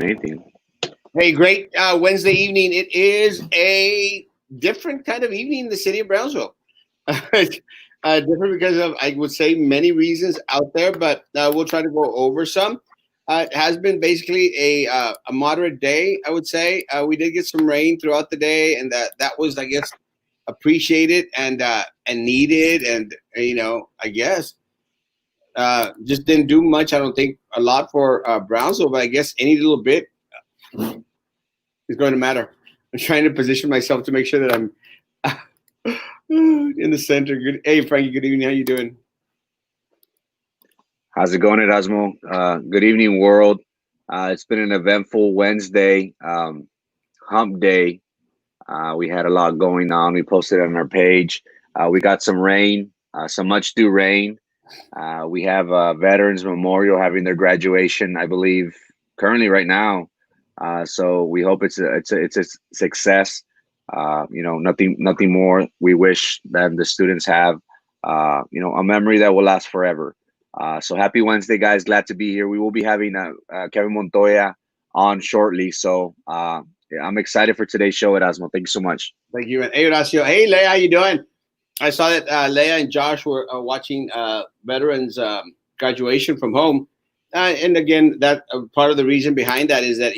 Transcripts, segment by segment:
anything. Hey, great Wednesday evening. It is a different kind of evening in the city of Brownsville. Different because of, I would say, many reasons out there, but we'll try to go over some. It has been basically a moderate day, I would say. We did get some rain throughout the day, and that was, I guess, appreciated and needed, and I guess just didn't do much. I don't think a lot for Brownsville, but I guess any little bit is going to matter. I'm trying to position myself to make sure that I'm in the center. Good. Hey, Frankie. Good evening. How you doing? How's it going, Erasmo? Good evening, world. It's been an eventful Wednesday, hump day. We had a lot going on. We posted it on our page. We got some rain, some much due rain. We have Veterans Memorial having their graduation, I believe, currently right now. So we hope it's a success. Nothing more. We wish that the students have, a memory that will last forever. So happy Wednesday, guys. Glad to be here. We will be having Kevin Montoya on shortly. So I'm excited for today's show, Erasmo. Thank you so much. Thank you. And hey, Horacio. Hey, Leia, how you doing? I saw that Leia and Josh were watching veterans graduation from home. And again, that part of the reason behind that is that,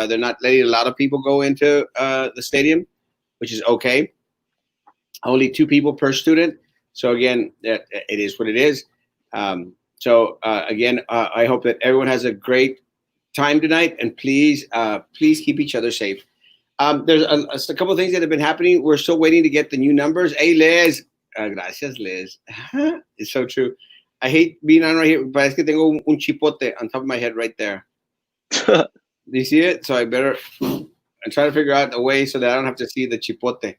they're not letting a lot of people go into the stadium, which is okay. Only 2 people per student. So again, it is what it is. Again, I hope that everyone has a great time tonight, and please keep each other safe. There's a couple of things that have been happening. We're still waiting to get the new numbers. Hey, Liz. Gracias, Liz. It's so true. I hate being on right here, but es que tengo un chipote on top of my head right there. Do you see it? So I'm trying to figure out a way so that I don't have to see the chipote.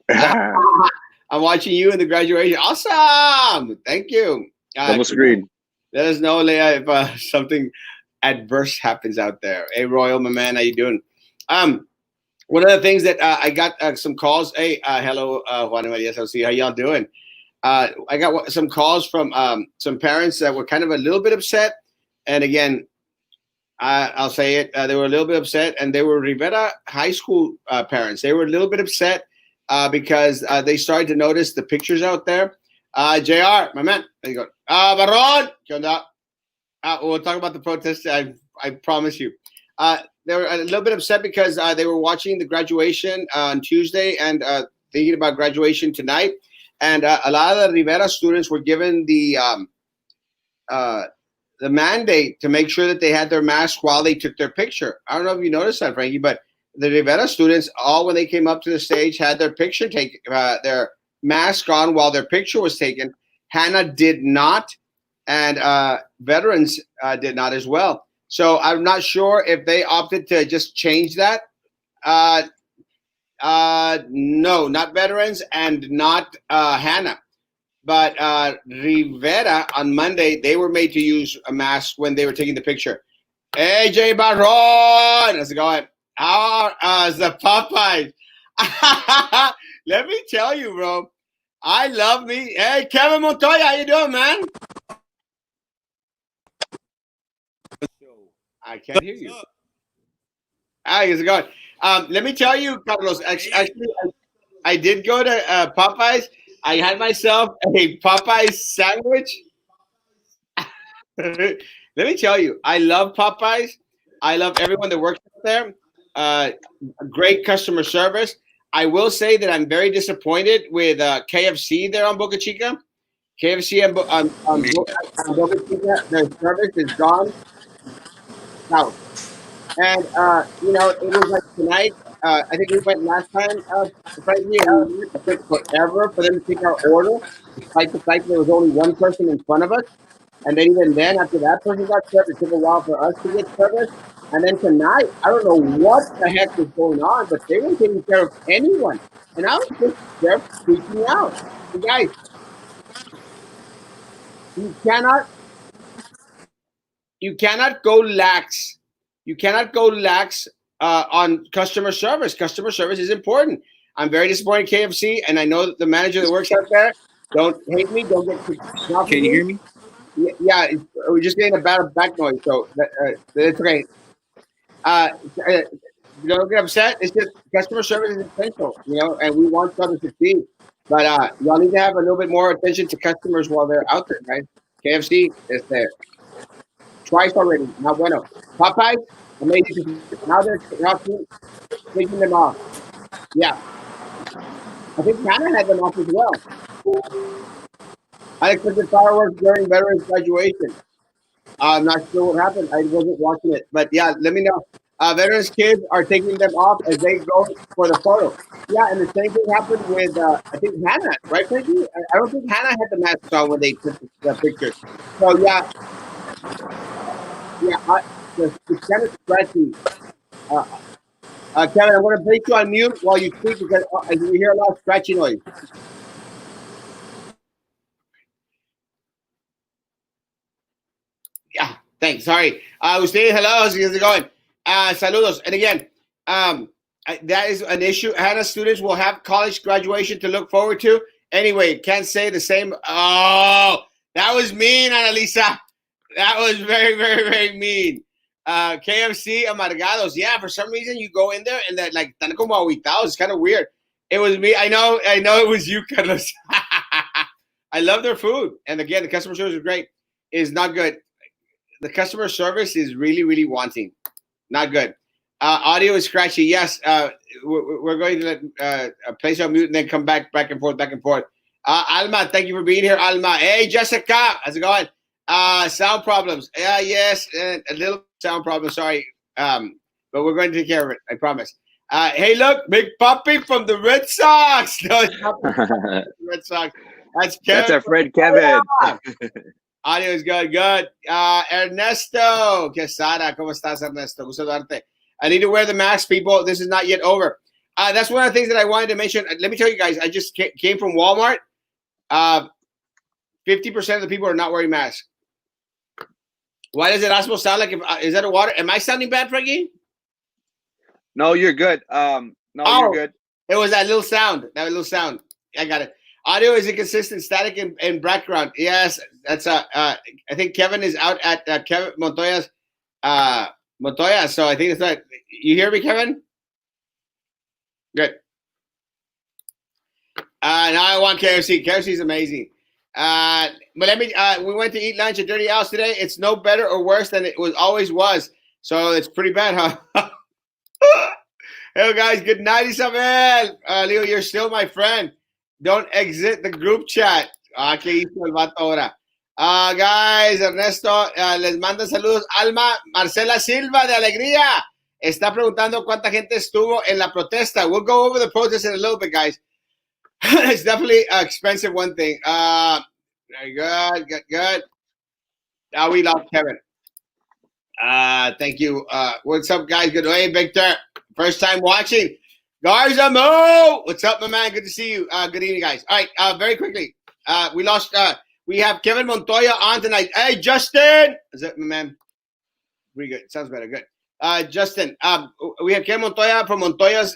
I'm watching you in the graduation. Awesome. Thank you. Almost agreed. Let us know, Leah, if something adverse happens out there. Hey, Royal, my man, how you doing? One of the things that I got some calls. Hey, hello, Juan and Maria. So see how y'all doing. I got some calls from some parents that were kind of a little bit upset. And again, I'll say it. They were a little bit upset, and they were Rivera High School parents. They were a little bit upset because they started to notice the pictures out there. JR, my man, there you go. Baron, ¿qué onda? We'll talk about the protest. I promise you. They were a little bit upset because they were watching the graduation on Tuesday and thinking about graduation tonight. And a lot of the Rivera students were given the mandate to make sure that they had their mask while they took their picture. I don't know if you noticed that, Frankie, but the Rivera students, all when they came up to the stage, had their picture taken, their mask on while their picture was taken. Hannah did not, and veterans did not as well. So I'm not sure if they opted to just change that. No, not veterans and not Hannah. But Rivera on Monday, they were made to use a mask when they were taking the picture. Hey, Jay Baron, how's it going? How's the Popeyes? Let me tell you, bro. I love me. Hey, Kevin Montoya, how you doing, man? I can't hear you. How's it going? Let me tell you, Carlos. Actually, I did go to Popeyes. I had myself a Popeyes sandwich. Let me tell you, I love Popeyes. I love everyone that works there. Great customer service. I will say that I'm very disappointed with KFC there on Boca Chica. KFC on Boca Chica, their service is gone south. And, it was like tonight. I think we went last time, Frankie, and it took forever for them to take our order, despite the fact that there was only one person in front of us. And then even then, after that person got served, it took a while for us to get service. And then tonight, I don't know what the heck was going on, but they weren't taking care of anyone. And I was just there freaking out. So guys, you cannot go lax. You cannot go lax on customer service. Customer service is important. I'm very disappointed in KFC, and I know that the manager that works out there. Don't hate me. Don't get. Can you hear me? Yeah, we're just getting a bad back noise, so it's okay. Uh, uh, don't get upset. It's just customer service is essential, and we want y'all to succeed. But y'all need to have a little bit more attention to customers while they're out there, guys. KFC is there twice already. Not bueno. Popeyes, amazing. Now they're taking them off. Yeah, I think Hannah had them off as well. Unexpected fireworks during veterans graduation. I'm not sure what happened. I wasn't watching it, but yeah, let me know. Veterans kids are taking them off as they go for the photo. Yeah, and the same thing happened with I think Hannah, right, Frankie? I don't think Hannah had the mask on when they took the picture. So yeah, yeah, it's kind of scratchy. Uh, Kevin, I'm going to place you on mute while you speak because we hear a lot of scratchy noise. Yeah, thanks. Sorry. I was saying hello. How's it going? Saludos. And again, that is an issue. Hannah students will have college graduation to look forward to. Anyway, can't say the same. Oh, that was mean, Annalisa. That was very, very, very mean. KFC amargados. Yeah, for some reason you go in there and that like tan como aguitados. It's kind of weird. It was me. I know it was you, Carlos. I love their food. And again, the customer service is great. Is not good. The customer service is really, really wanting. Not good. Audio is scratchy. Yes, we're going to let place on mute and then come back and forth, back and forth. Alma, thank you for being here, Alma. Hey, Jessica, how's it going? Sound problems. Yes, a little sound problem. Sorry, but we're going to take care of it. I promise. Hey, look, Big Puppy from the Red Sox. No, it's not the Red Sox. That's Kevin. That's our friend Kevin. Audio is good, good. Ernesto Quesada, ¿cómo estás, Ernesto? Gusto darte. I need to wear the mask, people. This is not yet over. That's one of the things that I wanted to mention. Let me tell you guys, I just came from Walmart. 50% of the people are not wearing masks. Why does Erasmo sound like, is that a water? Am I sounding bad, Frankie? No, you're good. You're good. It was that little sound. I got it. Audio is inconsistent, static, and background. Yes, that's I think Kevin is out at Kevin Montoya's Montoya. So I think it's right. You hear me, Kevin? Good. Now I want KFC. KFC is amazing. But let me. We went to eat lunch at Dirty Al's today. It's no better or worse than it always was. So it's pretty bad, huh? Hey guys, good night, Isabel. Leo, you're still my friend. Don't exit the group chat. ¿Qué hizo el vato ahora? Guys, Ernesto, les manda saludos. Alma, Marcela Silva de Alegría está preguntando cuánta gente estuvo en la protesta. We'll go over the protest in a little bit, guys. It's definitely expensive, one thing. Very good. Now we love Kevin. Thank you. What's up, guys? Good day, Victor. First time watching. Garza Mo, what's up, my man? Good to see you. Good evening, guys. All right, very quickly. We lost. We have Kevin Montoya on tonight. Hey, Justin. Is that my man? Pretty good. Sounds better. Good. Justin. We have Kevin Montoya from Montoya's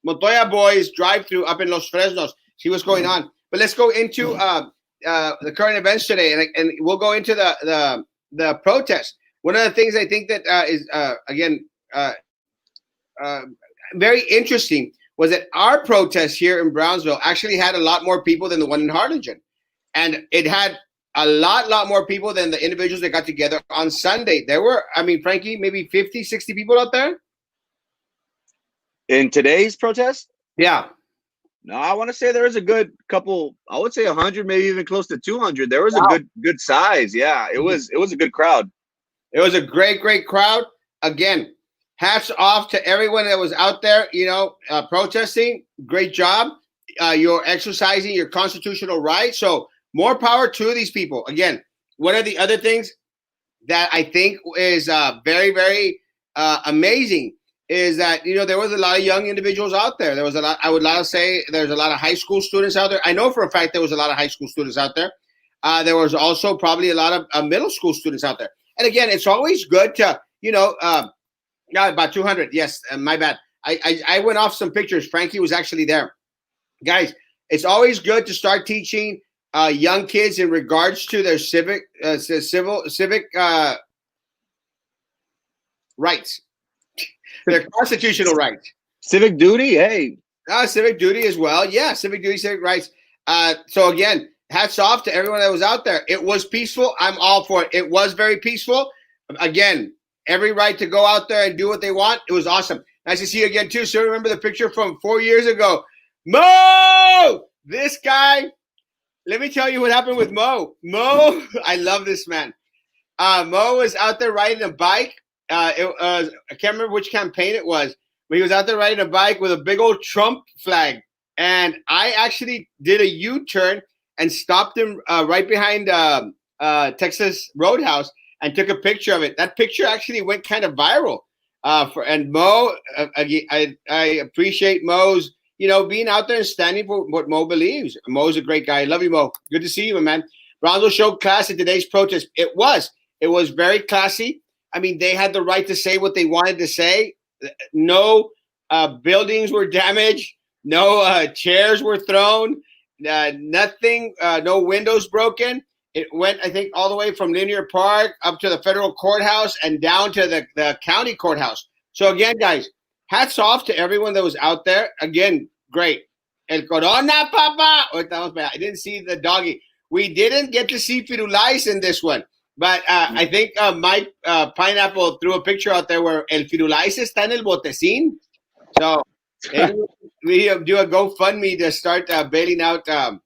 Montoya Boys drive-through up in Los Fresnos. See what's going on. But let's go into the current events today, and we'll go into the protest. One of the things I think that is again. Very interesting was that our protest here in Brownsville actually had a lot more people than the one in Harlingen. And it had a lot more people than the individuals that got together on Sunday. There were, I mean, Frankie, maybe 50, 60 people out there. In today's protest? Yeah. No, I want to say there was a good couple, I would say 100, maybe even close to 200. There was a good size. Yeah, it was a good crowd. It was a great crowd. Again, hats off to everyone that was out there, protesting. Great job. You're exercising your constitutional right. So more power to these people. Again, one of the other things that I think is very, very amazing is that, there was a lot of young individuals out there. There was a lot, I would say there's a lot of high school students out there. I know for a fact there was a lot of high school students out there. There was also probably a lot of middle school students out there. And again, it's always good to, yeah, about 200. Yes, my bad. I went off some pictures. Frankie was actually there. Guys, it's always good to start teaching young kids in regards to their civic rights. Their constitutional rights. Civic duty. Hey, Civic duty as well. Yeah, civic duty, civic rights. So again, hats off to everyone that was out there. It was peaceful. I'm all for it. It was very peaceful. Again, every right to go out there and do what they want. It was awesome. Nice to see you again too. So remember the picture from 4 years ago. Mo, this guy. Let me tell you what happened with Mo. Mo, I love this man. Mo was out there riding a bike. I can't remember which campaign it was, but he was out there riding a bike with a big old Trump flag. And I actually did a U-turn and stopped him right behind Texas Roadhouse and took a picture of it. That picture actually went kind of viral. And Mo, I appreciate Mo's, being out there and standing for what Mo believes. Mo's a great guy. I love you, Mo. Good to see you, my man. Bronzo showed class at today's protest. It was very classy. I mean, they had the right to say what they wanted to say. No buildings were damaged. No chairs were thrown. Nothing. No windows broken. It went, I think, all the way from Linear Park up to the federal courthouse and down to the county courthouse. So again, guys, hats off to everyone that was out there. Again, great. El Corona, Papa. I didn't see the doggy. We didn't get to see Firulais in this one. But I think Mike Pineapple threw a picture out there where El Firulais está en el botecín. So maybe we do a GoFundMe to start bailing out El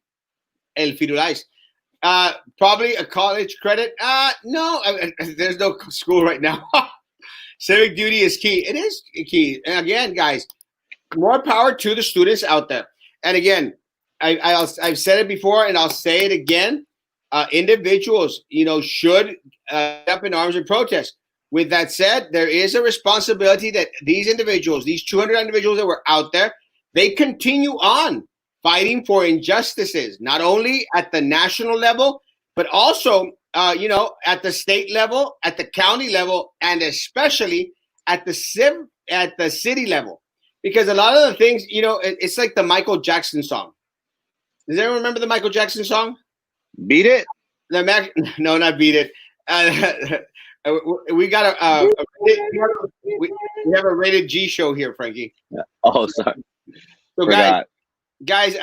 Firulais. Probably a college credit. No, there's no school right now. Civic duty is key. It is key. And again, guys, more power to the students out there. And again, I've said it before and I'll say it again. Individuals, should get up in arms and protest. With that said, there is a responsibility that these individuals, these 200 individuals that were out there, they continue on fighting for injustices, not only at the national level, but also, at the state level, at the county level, and especially at the city level. Because a lot of the things, it's like the Michael Jackson song. Does anyone remember the Michael Jackson song? Beat It? No, not Beat It. We got we have a rated G show here, Frankie. Oh, sorry. So guys,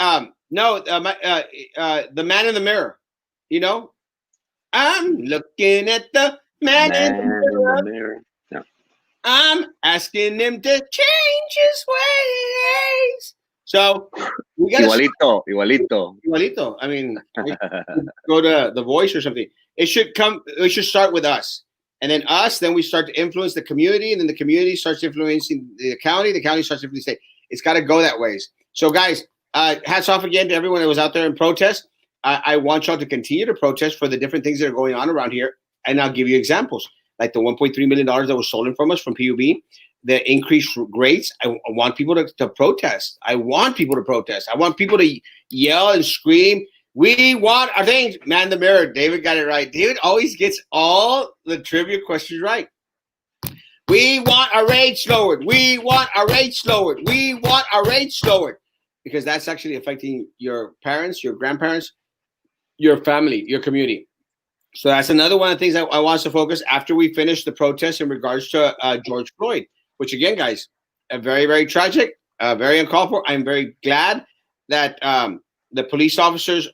no, the man in the mirror. I'm looking at the man in the mirror. No. I'm asking him to change his ways. So we got igualito. I mean, go to The Voice or something. It should start with us, and then we start to influence the community, and then the community starts influencing the county starts influencing the state. It's got to go that ways. So guys, hats off again to everyone that was out there in protest. I want y'all to continue to protest for the different things that are going on around here, and I'll give you examples like the $1.3 million that was stolen from us from PUB. The increased rates. I want people to protest. I want people to protest. I want people to yell and scream. We want our things. Man in the mirror. David got it right. David always gets all the trivia questions right. We want our rates lowered. We want our rates lowered. We want our rates lowered. Because that's actually affecting your parents, your grandparents, your family, your community. So that's another one of the things I want us to focus after we finish the protest in regards to George Floyd. Which again, guys, very, very tragic, very uncalled for. I'm very glad that the police officers'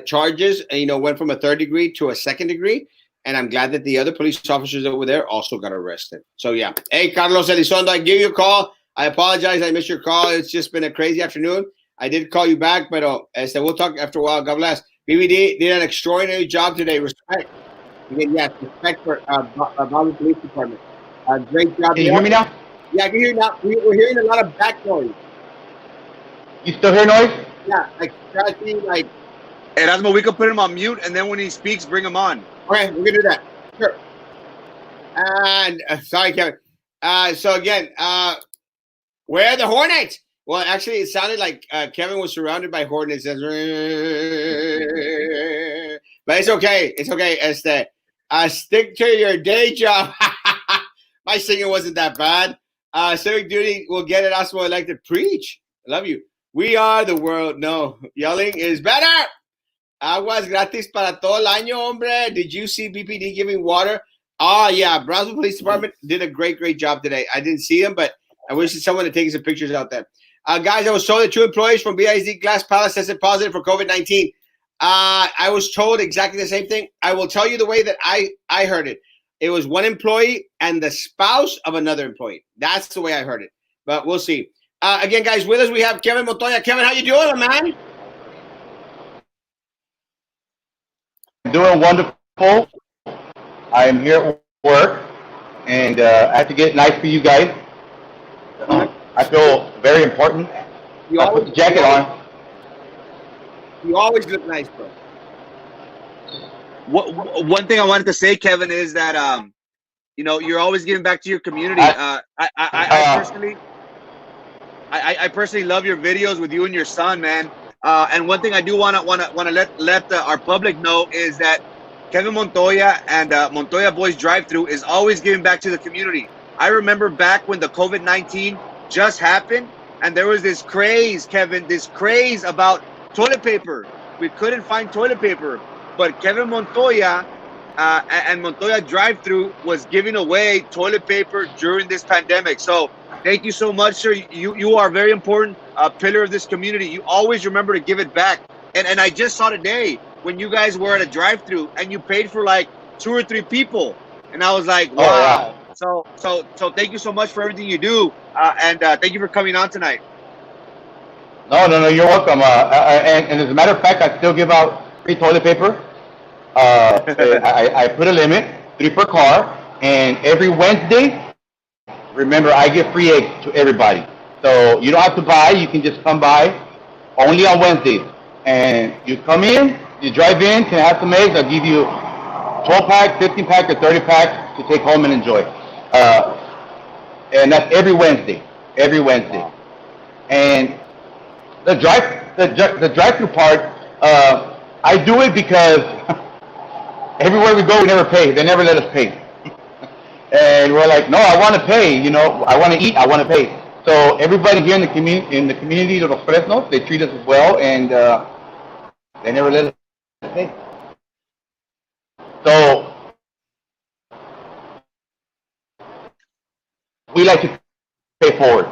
charges, went from a 3rd degree to a 2nd degree, and I'm glad that the other police officers that were there also got arrested. So yeah, hey, Carlos Elizondo, I gave you a call. I apologize, I missed your call. It's just been a crazy afternoon. I did call you back, but we'll talk after a while. God bless. BBD did an extraordinary job today. Respect. Again, yes, respect for Bali Police Department. Great job. Can you hear me now? Yeah, I can hear you now. We're hearing a lot of back noise. You still hear noise? Yeah, like scratching, like. Erasmo, we can put him on mute, and then when he speaks, bring him on. Okay, we're gonna do that. Sure. And sorry, Kevin. So again, where are the Hornets? Well, actually, it sounded like Kevin was surrounded by Hornets. But it's okay. It's okay. Stick to your day job. My singing wasn't that bad. Civic duty will get Erasmo elected. Preach. I love you. We are the world. No, yelling is better. Aguas gratis para todo el año, hombre. Did you see BPD giving water Oh yeah, Brownsville Police Department did a great job today. I didn't see him, but I wish someone had taken some pictures out there. Guys, I was told that 2 employees from BISD Glass Palace tested positive for COVID-19. I was told exactly the same thing. I will tell you the way that I heard it. It was 1 employee and the spouse of another employee. That's the way I heard it. But we'll see. Again, guys, with us we have Kevin Montoya. Kevin, how you doing, man? Doing wonderful. I am here at work, and I have to get nice for you guys. I feel very important. You I put the jacket on. You always look nice, bro. One thing I wanted to say, Kevin, is that you know, you're always giving back to your community. I personally love your videos with you and your son, man. And one thing I do want to let our public know is that Kevin Montoya and Montoya Boys Drive Through is always giving back to the community. I remember back when the COVID-19 just happened, and there was this craze, Kevin, this craze about toilet paper. We couldn't find toilet paper, but Kevin Montoya and Montoya Drive Through was giving away toilet paper during this pandemic. So thank you so much, sir. You are a very important pillar of this community. You always remember to give it back. And I just saw today when you guys were at a drive-through and you paid for like 2 or 3 people, and I was like, wow. Oh, yeah. So thank you so much for everything you do, and thank you for coming on tonight. No, you're welcome. And as a matter of fact, I still give out free toilet paper. I put a limit, 3 per car, and every Wednesday, remember, I give free eggs to everybody. So you don't have to buy. You can just come by only on Wednesdays. And you come in, you drive in, can have some eggs. I'll give you 12-pack, 15-pack, or 30-pack to take home and enjoy. And that's every Wednesday. Every Wednesday. And the drive-through part, I do it because everywhere we go, we never pay. They never let us pay. And we're like, no, I want to pay. You know, I want to eat. I want to pay. So everybody here in the community of Los Fresnos, they treat us well, and they never let us pay. So we like to pay forward.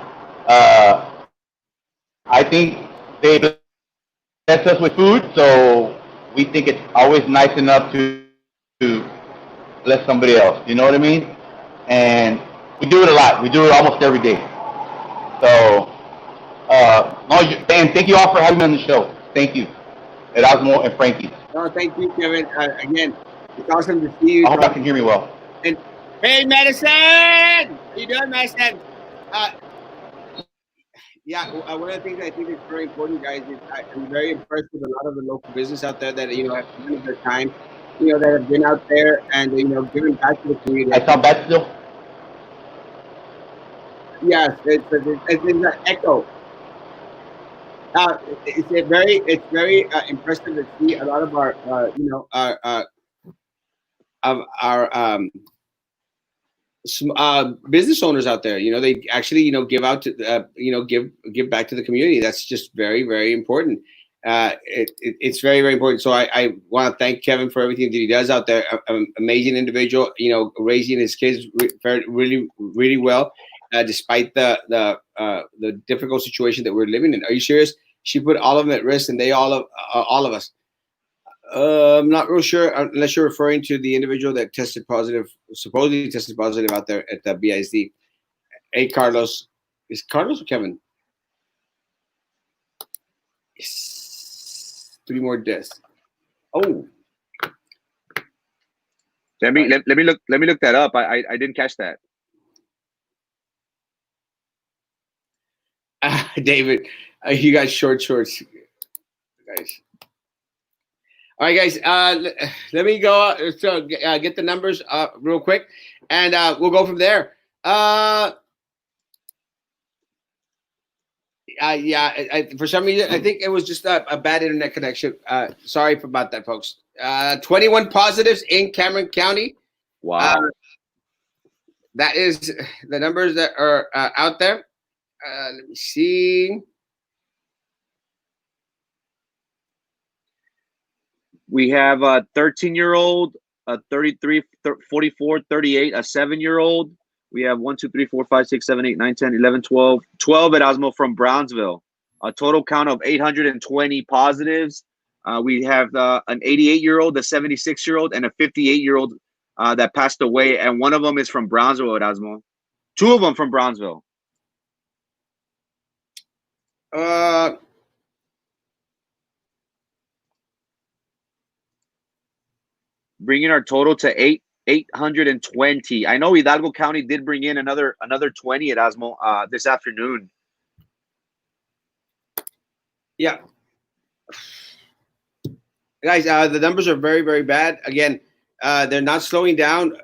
I think they bless us with food, so we think it's always nice enough to bless somebody else. You know what I mean? And we do it a lot. We do it almost every day. So, and thank you all for having me on the show. Thank you, Erasmo and Frankie. No, thank you, Kevin. Again, it's awesome to see you. I hope I can hear me well. And hey, Medicine, how you doing, Medicine? Yeah, one of the things I think is very important, guys, is I'm very impressed with a lot of the local business out there that have given their time, that have been out there and giving back to the community. I sound bad still. Yes, it's an echo. It's very impressive to see a lot of our business owners out there. They actually give out to give back to the community. That's just very important. It's very important. So I want to thank Kevin for everything that he does out there. Amazing individual. Raising his kids really well. Despite the difficult situation that we're living in. Are you serious? She put all of them at risk, and they all of us. I'm not real sure unless you're referring to the individual that supposedly tested positive out there at the BISD. Hey, Carlos, is Carlos or Kevin? Yes. 3 more deaths. Oh, Let me look that up. I didn't catch that. David, you got short shorts, guys. All right, guys. Let me go get the numbers real quick, and we'll go from there. For some reason, I think it was just a bad internet connection. Sorry about that, folks. 21 positives in Cameron County. Wow. That is the numbers that are out there. Let me see. We have a 13-year-old, a 33 44, 38, a 7-year-old. We have 1, 2, 3, 4, 5, 6, 7, 8, 9, 10, 11, 12. 12 Erasmo from Brownsville. A total count of 820 positives. We have an 88-year-old, a 76-year-old, and a 58-year-old that passed away. And one of them is from Brownsville, Erasmo. 2 of them from Brownsville. Bringing our total to 820. I know Hidalgo County did bring in another 20 Erasmo this afternoon. Yeah. Guys, the numbers are very, very bad. Again, they're not slowing down.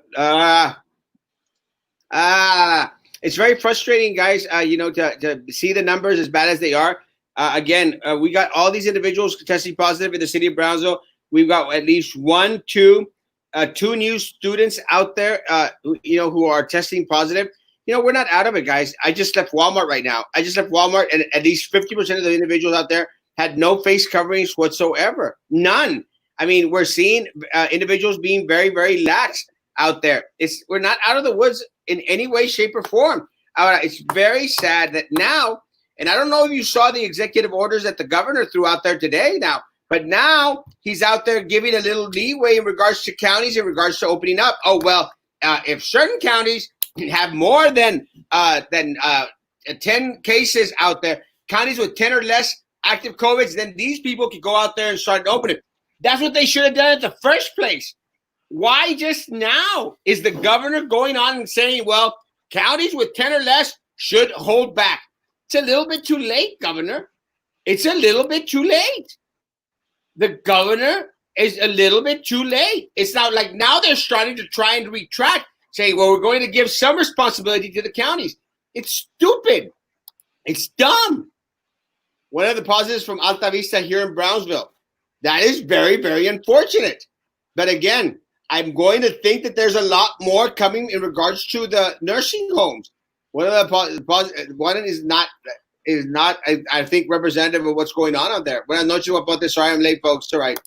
It's very frustrating, guys, to see the numbers as bad as they are. Again, we got all these individuals testing positive in the city of Brownsville. We've got at least two new students out there, who are testing positive. We're not out of it, guys. I just left Walmart right now. And at least 50% of the individuals out there had no face coverings whatsoever. None. I mean, we're seeing individuals being very, very lax out there. We're not out of the woods in any way, shape, or form. It's very sad that now, and I don't know if you saw the executive orders that the governor threw out there today now, but now he's out there giving a little leeway in regards to counties, in regards to opening up. Oh, well, if certain counties have more than 10 cases out there, counties with 10 or less active COVIDs, then these people can go out there and start opening. That's what they should have done in the first place. Why just now is the governor going on and saying, well, counties with 10 or less should hold back? It's a little bit too late, Governor. It's a little bit too late. The governor is a little bit too late. It's not like now they're starting to try and retract, saying, well, we're going to give some responsibility to the counties. It's stupid. It's dumb. One of the positives from Alta Vista here in Brownsville. That is very, very unfortunate. But again, I'm going to think that there's a lot more coming in regards to the nursing homes. One of the one is not, I think, representative of what's going on out there. Buenas noches, Wapote. Sorry I'm late, folks. It's all right.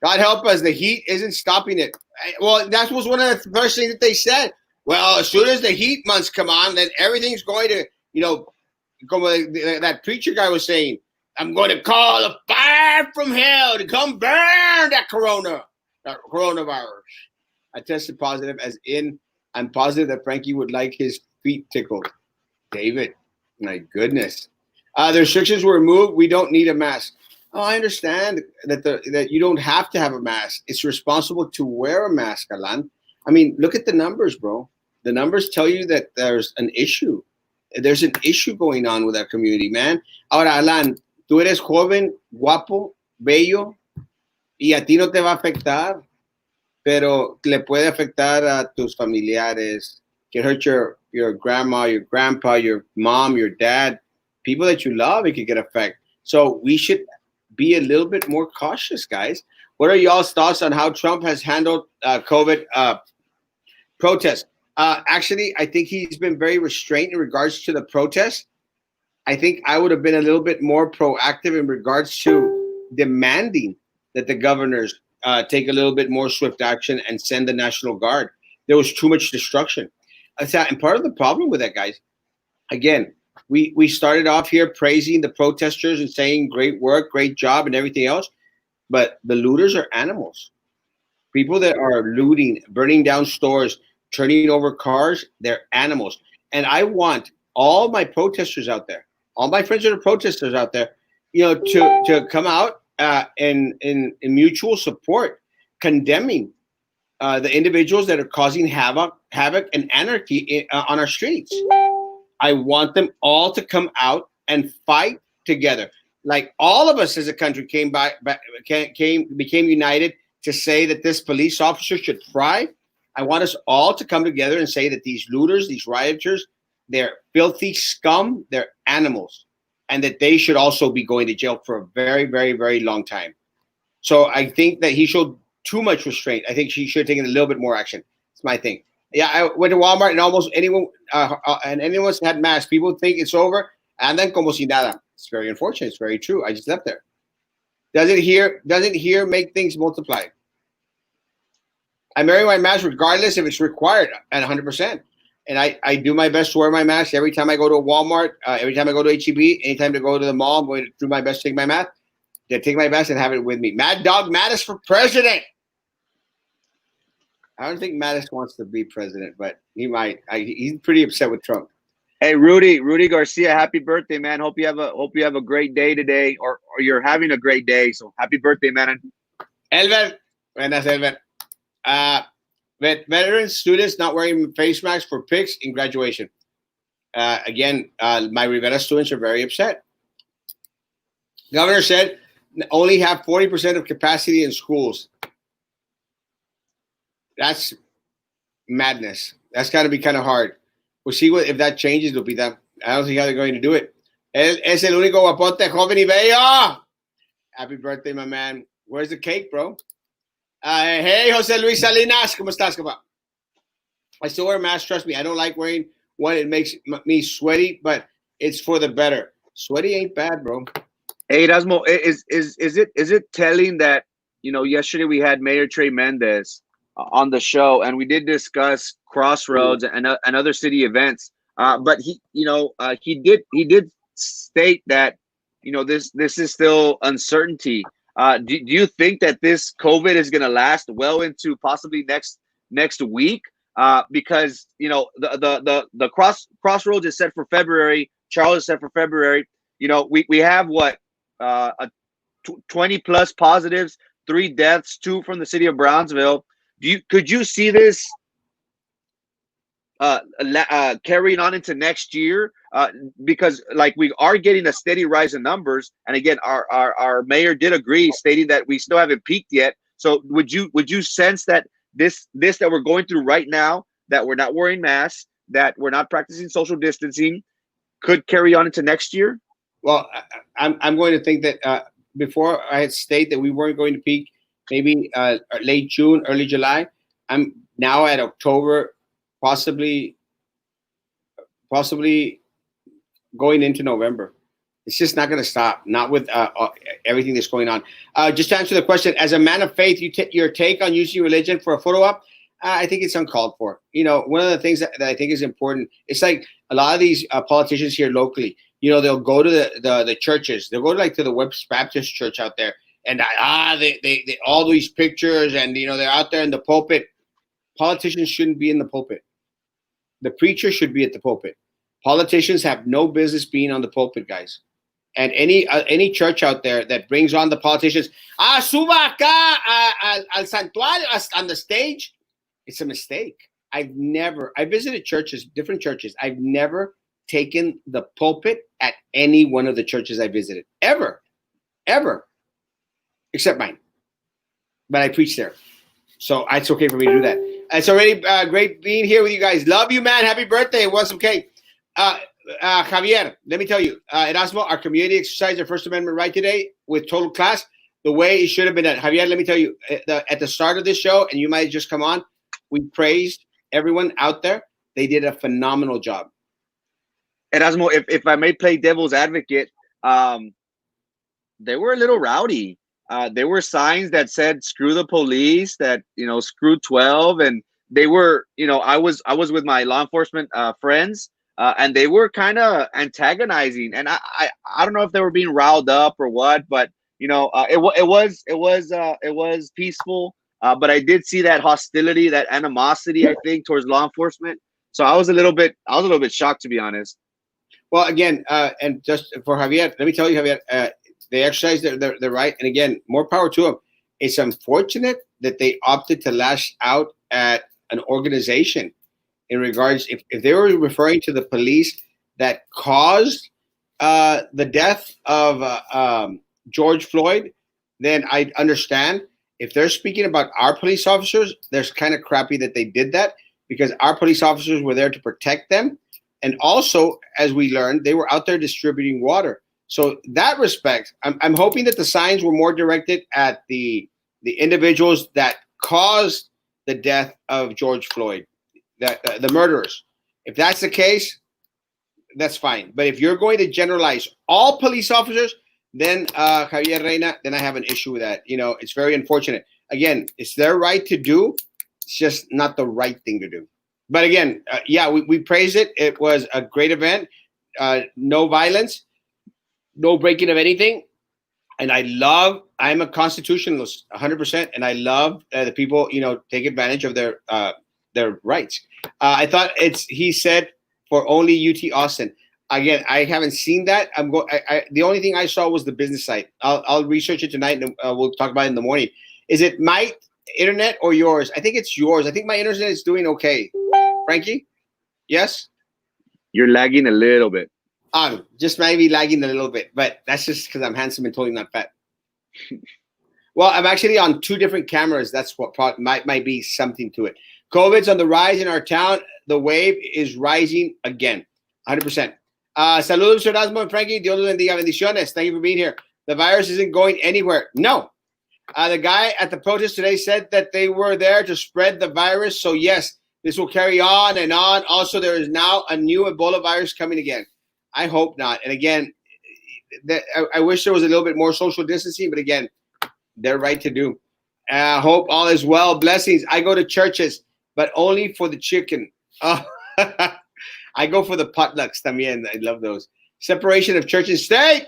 God help us. The heat isn't stopping it. Well, that was one of the first things that they said. Well, as soon as the heat months come on, then everything's going to, that preacher guy was saying, I'm going to call a fire from hell to come burn that coronavirus. I tested positive, as in I'm positive that Frankie would like his feet tickled. David, my goodness. The restrictions were removed. We don't need a mask. Oh, I understand that you don't have to have a mask. It's responsible to wear a mask, Alan. I mean, look at the numbers, bro. The numbers tell you that there's an issue. There's an issue going on with our community, man. Ahora, Alan, tú eres joven, guapo, bello, y a ti no te va a afectar, pero le puede afectar a tus familiares. Can hurt your grandma, your grandpa, your mom, your dad, people that you love. It could get affected. So we should be a little bit more cautious, guys. What are y'all's thoughts on how Trump has handled COVID protests? Actually, I think he's been very restrained in regards to the protests. I think I would have been a little bit more proactive in regards to demanding that the governors take a little bit more swift action and send the National Guard. There was too much destruction. And part of the problem with that, guys, again, we started off here praising the protesters and saying great work, great job, and everything else. But the looters are animals. People that are looting, burning down stores, turning over cars, they're animals. And I want all my protesters out there, all my friends that are protesters out there, to come out in mutual support, condemning the individuals that are causing havoc and anarchy on our streets. I want them all to come out and fight together. Like all of us as a country became united to say that this police officer should thrive. I want us all to come together and say that these looters, these rioters, they're filthy scum, they're animals, and that they should also be going to jail for a very, very, very long time. So I think that he showed too much restraint. I think he should have taken a little bit more action. It's my thing. Yeah, I went to Walmart and almost anyone had masks. People think it's over, and then como si nada. It's very unfortunate. It's very true. I just left there. Doesn't here make things multiply? I'm wearing my mask regardless if it's required at 100%. And I do my best to wear my mask every time I go to a Walmart, every time I go to HEB, anytime to go to the mall. I'm going to do my best to take my mask. Yeah, take my mask and have it with me. Mad Dog Mattis for president. I don't think Mattis wants to be president, but he might. He's pretty upset with Trump. Hey, Rudy Garcia, happy birthday, man. Hope you have a great day today, or you're having a great day. So happy birthday, man. Elver, buenas, Elver. Veteran students not wearing face masks for pics in graduation. Again, my Rivera students are very upset. Governor said only have 40% of capacity in schools. That's madness. That's got to be kind of hard. We'll see if that changes. It'll be that. I don't see how they're going to do it. Es el único guapote, joven y bello. Happy birthday, my man. Where's the cake, bro? Hey, Jose Luis Salinas. ¿Cómo estás, compa? I still wear a mask. Trust me. I don't like wearing one. It makes me sweaty, but it's for the better. Sweaty ain't bad, bro. Hey, Erasmo, is it telling that, yesterday we had Mayor Trey Mendez on the show, and we did discuss Crossroads and other city events. But he did state that, this is still uncertainty. Do you think that this COVID is going to last well into possibly next week? Because the Crossroads is set for February. Charles is set for February. We have what 20 plus positives, 3 deaths, 2 from the city of Brownsville. Could you see this carrying on into next year? Because like we are getting a steady rise in numbers, and again, our mayor did agree, stating that we still haven't peaked yet. So would you sense that this that we're going through right now, that we're not wearing masks, that we're not practicing social distancing, could carry on into next year? Well, I'm going to think that before I had stated that we weren't going to peak, maybe late June, early July. I'm now at October, possibly going into November. It's just not going to stop. Not with everything that's going on. Just to answer the question, as a man of faith, your take on using religion for a photo op, I think it's uncalled for. One of the things that I think is important, it's like a lot of these politicians here locally, they'll go to the churches. They'll go to the Webster Baptist Church out there, and they all these pictures, and they're out there in the pulpit. Politicians shouldn't be in the pulpit. The preacher should be at the pulpit. Politicians have no business being on the pulpit, guys. And any church out there that brings on the politicians, suba acá al santuario, on the stage, it's a mistake. I visited churches, different churches. I've never taken the pulpit at any one of the churches I visited, ever, except mine. But I preach there, so it's okay for me to do that. It's already great being here with you guys. Love you, man. Happy birthday. It was okay. Javier, let me tell you, Erasmo, our community exercised their First Amendment right today with total class, the way it should have been done. Javier, let me tell you, at the start of this show, and you might have just come on, we praised everyone out there. They did a phenomenal job. Erasmo, if I may play devil's advocate, they were a little rowdy. There were signs that said "screw the police," that screw 12, and they were, I was with my law enforcement friends, and they were kind of antagonizing, and I don't know if they were being riled up or what, but it was peaceful, but I did see that hostility, that animosity, I think, towards law enforcement. So I was a little bit shocked, to be honest. Well, again, and just for Javier, let me tell you, Javier, they exercised their right. And again, more power to them. It's unfortunate that they opted to lash out at an organization in regards, if they were referring to the police that caused the death of George Floyd, then I understand. If they're speaking about our police officers, there's kind of crappy that they did that, because our police officers were there to protect them. And also, as we learned, they were out there distributing water. So that respect, I'm hoping that the signs were more directed at the individuals that caused the death of George Floyd, the murderers. If that's the case, that's fine. But if you're going to generalize all police officers, then Javier Reina, then I have an issue with that. It's very unfortunate. Again, it's their right to do. It's just not the right thing to do. But again, yeah, we praise it. It was a great event. No violence, no breaking of anything. And I'm a constitutionalist 100%. And I love the people, take advantage of their rights. I thought he said for only UT Austin. Again, I haven't seen that. The only thing I saw was the business site. I'll research it tonight and we'll talk about it in the morning. Is it my internet or yours? I think it's yours. I think my internet is doing okay. Frankie? Yes? You're lagging a little bit. Just maybe lagging a little bit, but that's just because I'm handsome and totally not fat. Well, I'm actually on 2 different cameras. That's what might be something to it. COVID's on the rise in our town. The wave is rising again, 100%. Saludos, Erasmo and Frankie. Dios los bendiga. Bendiciones. Thank you for being here. The virus isn't going anywhere. No. The guy at the protest today said that they were there to spread the virus. So, yes, this will carry on and on. Also, there is now a new Ebola virus coming again. I hope not. And again, I wish there was a little bit more social distancing, but again, they're right to do. Hope all is well. Blessings. I go to churches, but only for the chicken. Oh, I go for the potlucks también. I love those. Separation of church and state.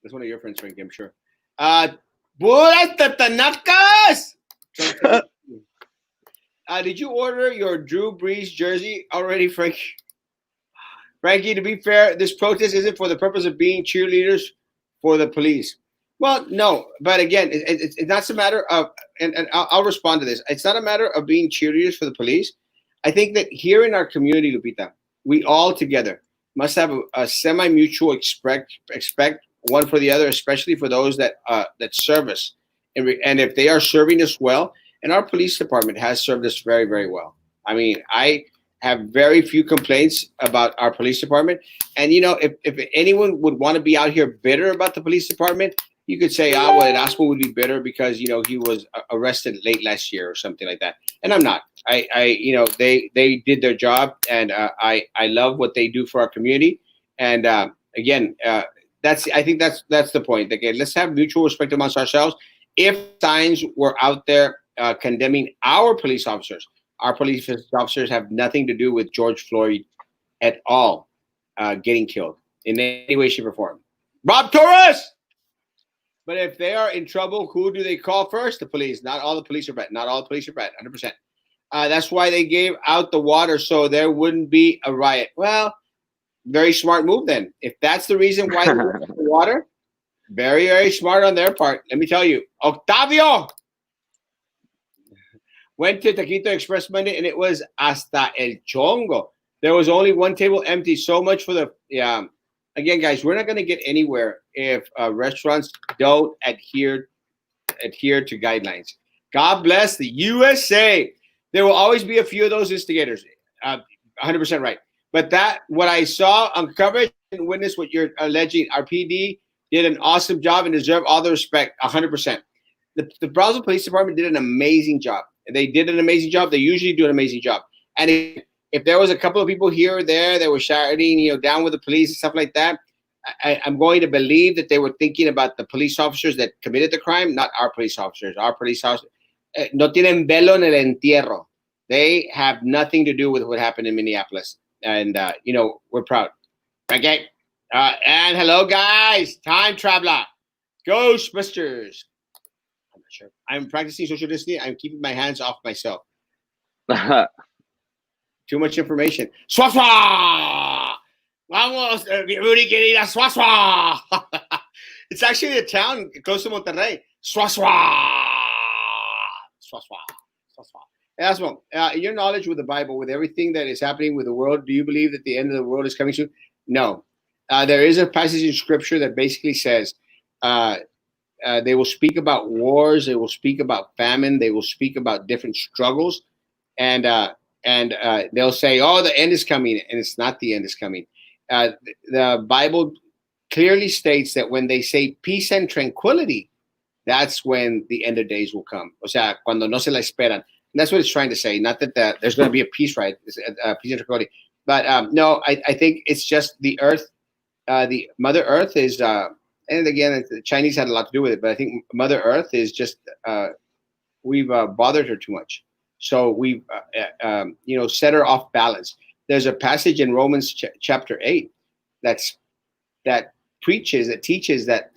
That's one of your friends, Frankie, I'm sure. Puras tatanacas. Did you order your Drew Brees jersey already, Frankie? Frankie, to be fair, this protest isn't for the purpose of being cheerleaders for the police. Well, no, but again, it's not a matter of, and I'll respond to this. It's not a matter of being cheerleaders for the police. I think that here in our community, Lupita, we all together must have a semi-mutual expect one for the other, especially for those that serve us. And if they are serving us well, and our police department has served us very, very well. I mean, I have very few complaints about our police department. And, if anyone would want to be out here bitter about the police department, you could say, well, Erasmo would be bitter because, he was arrested late last year or something like that. And I'm not. They did their job, and I love what they do for our community. And again, I think that's the point. Okay, let's have mutual respect amongst ourselves. If signs were out there condemning our police officers have nothing to do with George Floyd at all getting killed in any way, shape, or form. Rob Torres! But if they are in trouble, who do they call first? The police. Not all the police are bad. Not all the police are bad, 100%. That's why they gave out the water so there wouldn't be a riot. Well, very smart move then. If that's the reason why they gave out the water, very, very smart on their part. Let me tell you. Octavio! Went to Taquito Express Monday, and it was hasta el chongo. There was only one table empty. So much for the again, guys, we're not going to get anywhere if restaurants don't adhere to guidelines. God bless the USA. There will always be a few of those instigators. 100% right. But what I saw on coverage and witness what you're alleging, our PD did an awesome job and deserve all the respect. 100%. The Brownsville Police Department did an amazing job. They did an amazing job. They usually do an amazing job. And if there was a couple of people here or there that were shouting, down with the police and stuff like that, I'm going to believe that they were thinking about the police officers that committed the crime, not our police officers. Our police officers no tienen velo en el entierro. They have nothing to do with what happened in Minneapolis. And, we're proud. Okay. And hello, guys. Time traveler. Ghostbusters. I'm not sure. I'm practicing social distancing. I'm keeping my hands off myself. Too much information. Swaswa! Vamos, Rudy querida, Swaswa! It's actually a town close to Monterrey. Swaswa! Swaswa. Swaswa. Erasmo, in your knowledge with the Bible, with everything that is happening with the world, do you believe that the end of the world is coming soon? No. There is a passage in Scripture that basically says they will speak about wars, they will speak about famine, they will speak about different struggles, and they'll say, "Oh, the end is coming," and it's not the end is coming. The Bible clearly states that when they say peace and tranquility, that's when the end of days will come. O sea, cuando no se la esperan. And that's what it's trying to say. Not that there's going to be a peace, right? Peace and tranquility. But no, I think it's just the earth. The Mother Earth is, and again, the Chinese had a lot to do with it, but I think Mother Earth is just bothered her too much. So we've set her off balance. There's a passage in Romans chapter 8 that's that that teaches that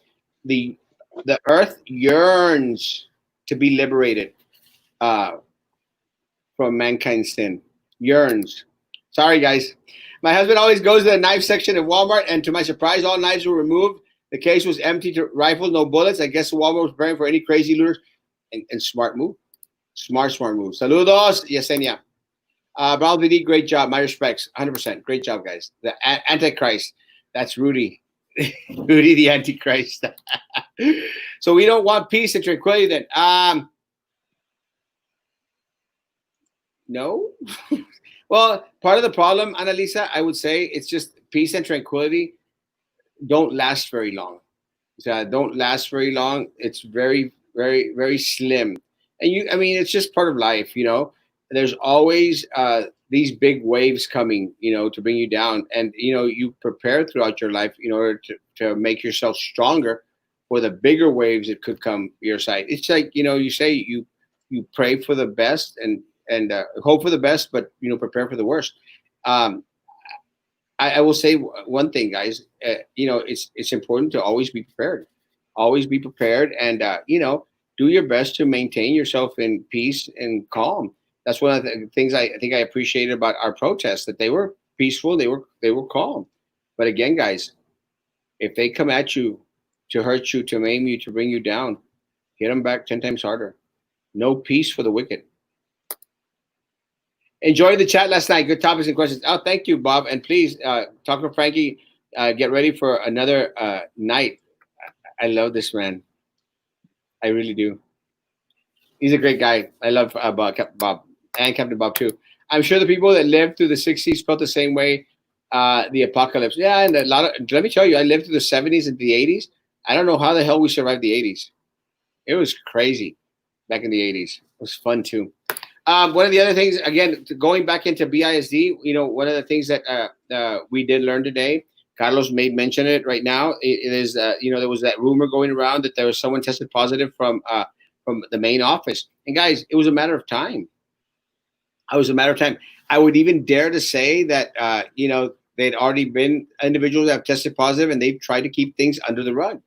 the the earth yearns to be liberated uh, from mankind's sin. Yearns. Sorry, guys. My husband always goes to the knife section at Walmart, and to my surprise, all knives were removed. The case was empty to rifles, no bullets. I guess Walmart was preparing for any crazy looters. And smart move. Smart move. Saludos, Yesenia. Bravo BD, great job. My respects. 100%. Great job, guys. The Antichrist. That's Rudy. Rudy the Antichrist. So we don't want peace and tranquility then. No. Well, part of the problem, Annalisa, I would say it's just peace and tranquility don't last very long. So don't last very long. It's very, very, very slim. And I mean, it's just part of life, you know. There's always these big waves coming, you know, to bring you down. And, you know, you prepare throughout your life in order to make yourself stronger for the bigger waves that could come your side. It's like, you know, you say you pray for the best and hope for the best, but, you know, prepare for the worst. Um, I will say one thing, guys. You know, it's important to always be prepared. Always be prepared, and you know, do your best to maintain yourself in peace and calm. That's one of the things I think I appreciated about our protests, that they were peaceful, they were calm. But again, guys, if they come at you to hurt you, to maim you, to bring you down, hit them back 10 times harder. No peace for the wicked. Enjoyed the chat last night. Good topics and questions. Oh, thank you, Bob. And please, talk to Frankie. Get ready for another night. I love this man. I really do. He's a great guy. I love Bob and Captain Bob too. I'm sure the people that lived through the '60s felt the same way. The apocalypse. Yeah, and a lot of. Let me tell you, I lived through the '70s and the '80s. I don't know how the hell we survived the '80s. It was crazy back in the '80s. It was fun too. One of the other things, again, going back into BISD, you know, one of the things that we did learn today, Carlos made mention it right now. It is, you know, there was that rumor going around that there was someone tested positive from the main office. And guys, it was a matter of time. It was a matter of time. I would even dare to say that, you know, they'd already been individuals that have tested positive, and they've tried to keep things under the rug.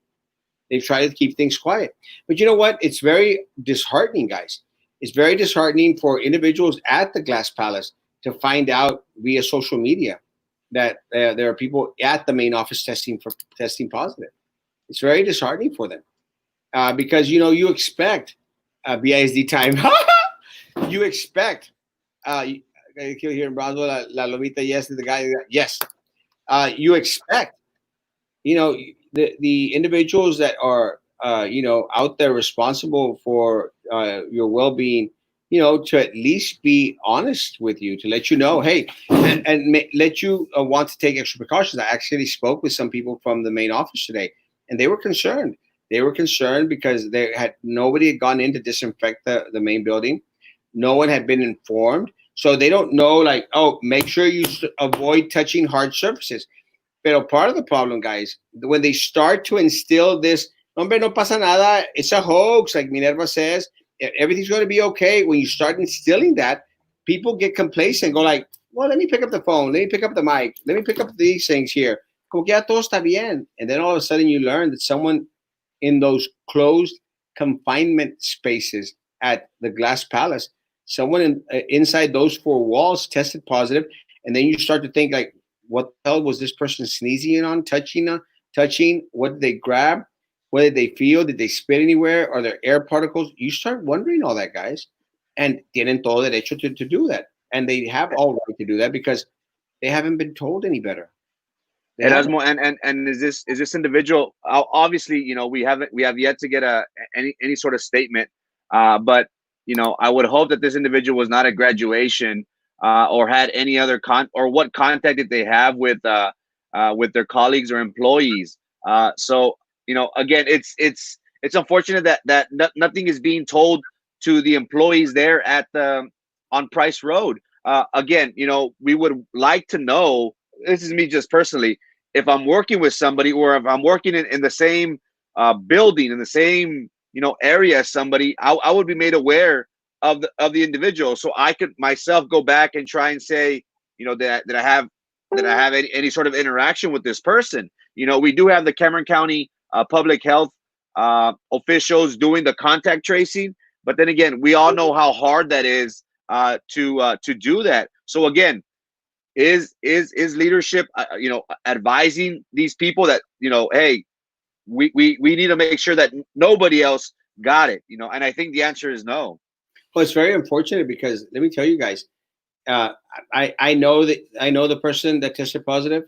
They've tried to keep things quiet. But you know what? It's very disheartening, guys. It's very disheartening for individuals at the Glass Palace to find out via social media that there are people at the main office testing positive. It's very disheartening for them because, you know, you expect BISD time. You expect here in Brownsville, La Lomita, yes, the guy, yes. You expect, you know, the individuals that are you know, out there responsible for your well-being, you know, to at least be honest with you, to let you know, hey, and let you want to take extra precautions. I actually spoke with some people from the main office today, and they were concerned. They were concerned because nobody had gone in to disinfect the main building. No one had been informed. So they don't know, like, oh, make sure you avoid touching hard surfaces. But part of the problem, guys, when they start to instill this, hombre, no pasa nada, it's a hoax, like Minerva says, everything's going to be okay. When you start instilling that, people get complacent, go like, well, let me pick up the phone, let me pick up the mic, let me pick up these things here. Como que ya todo está bien. And then all of a sudden you learn that someone in those closed confinement spaces at the Glass Palace, someone inside those four walls tested positive, and then you start to think like, what the hell was this person sneezing on, touching? What did they grab? What did they feel? Did they spit anywhere? Are there air particles? You start wondering all that, guys. And tienen todo derecho to do that. And they have all right to do that because they haven't been told any better. Erasmo, and is this individual, obviously, you know, we have yet to get any sort of statement, but you know, I would hope that this individual was not at graduation or had any other or what contact did they have with their colleagues or employees. So you know, again, it's unfortunate that nothing is being told to the employees there at on Price Road. Again, you know, we would like to know. This is me just personally. If I'm working with somebody, or if I'm working in the same building, in the same area as somebody, I would be made aware of the individual, so I could myself go back and try and say, that I have any sort of interaction with this person. We do have the Cameron County public health officials doing the contact tracing, but then again, we all know how hard that is to do that. So again, is leadership advising these people that hey, we need to make sure that nobody else got it, and I think the answer is no. Well, it's very unfortunate because let me tell you guys, uh, I know the person that tested positive,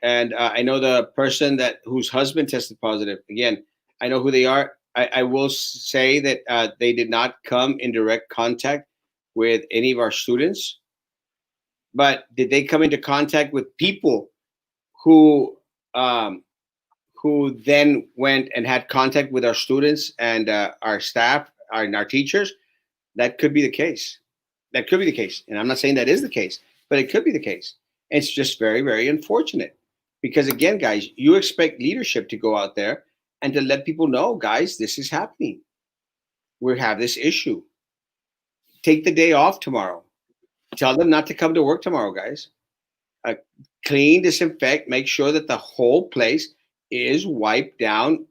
and I know the person that whose husband tested positive. Again, I know who they are. I will say that they did not come in direct contact with any of our students, but did they come into contact with people who um, who then went and had contact with our students and our staff and our teachers? That could be the case. That could be the case. And I'm not saying that is the case, but it could be the case. It's just very, very unfortunate. Because again, guys, you expect leadership to go out there and to let people know, guys, this is happening. We have this issue. Take the day off tomorrow. Tell them not to come to work tomorrow, guys. Uh, Clean, disinfect, make sure that the whole place is wiped down,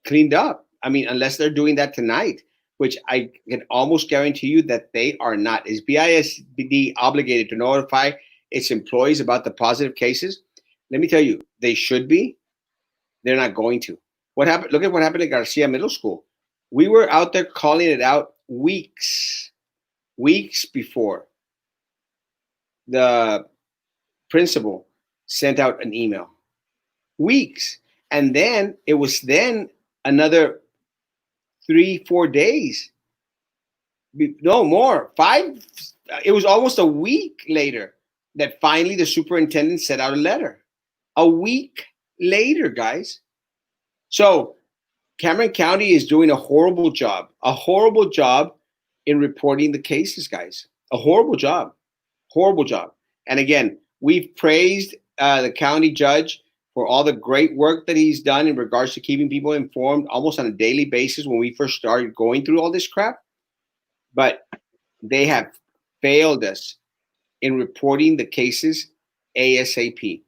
cleaned up. I mean, unless they're doing that tonight, which I can almost guarantee you that they are not. Is BISD obligated to notify its employees about the positive cases? Let me tell you, they should be. They're not going to. What happened? Look at what happened at Garcia Middle School. We were out there calling it out weeks before the principal sent out an email. Weeks. And then it was then another 3-4 days, no more, 5. It was almost a week later that finally the superintendent sent out a letter. A week later, guys. So Cameron County is doing a horrible job in reporting the cases, guys. A horrible job. And again, we've praised the county judge for all the great work that he's done in regards to keeping people informed almost on a daily basis when we first started going through all this crap. But they have failed us in reporting the cases ASAP.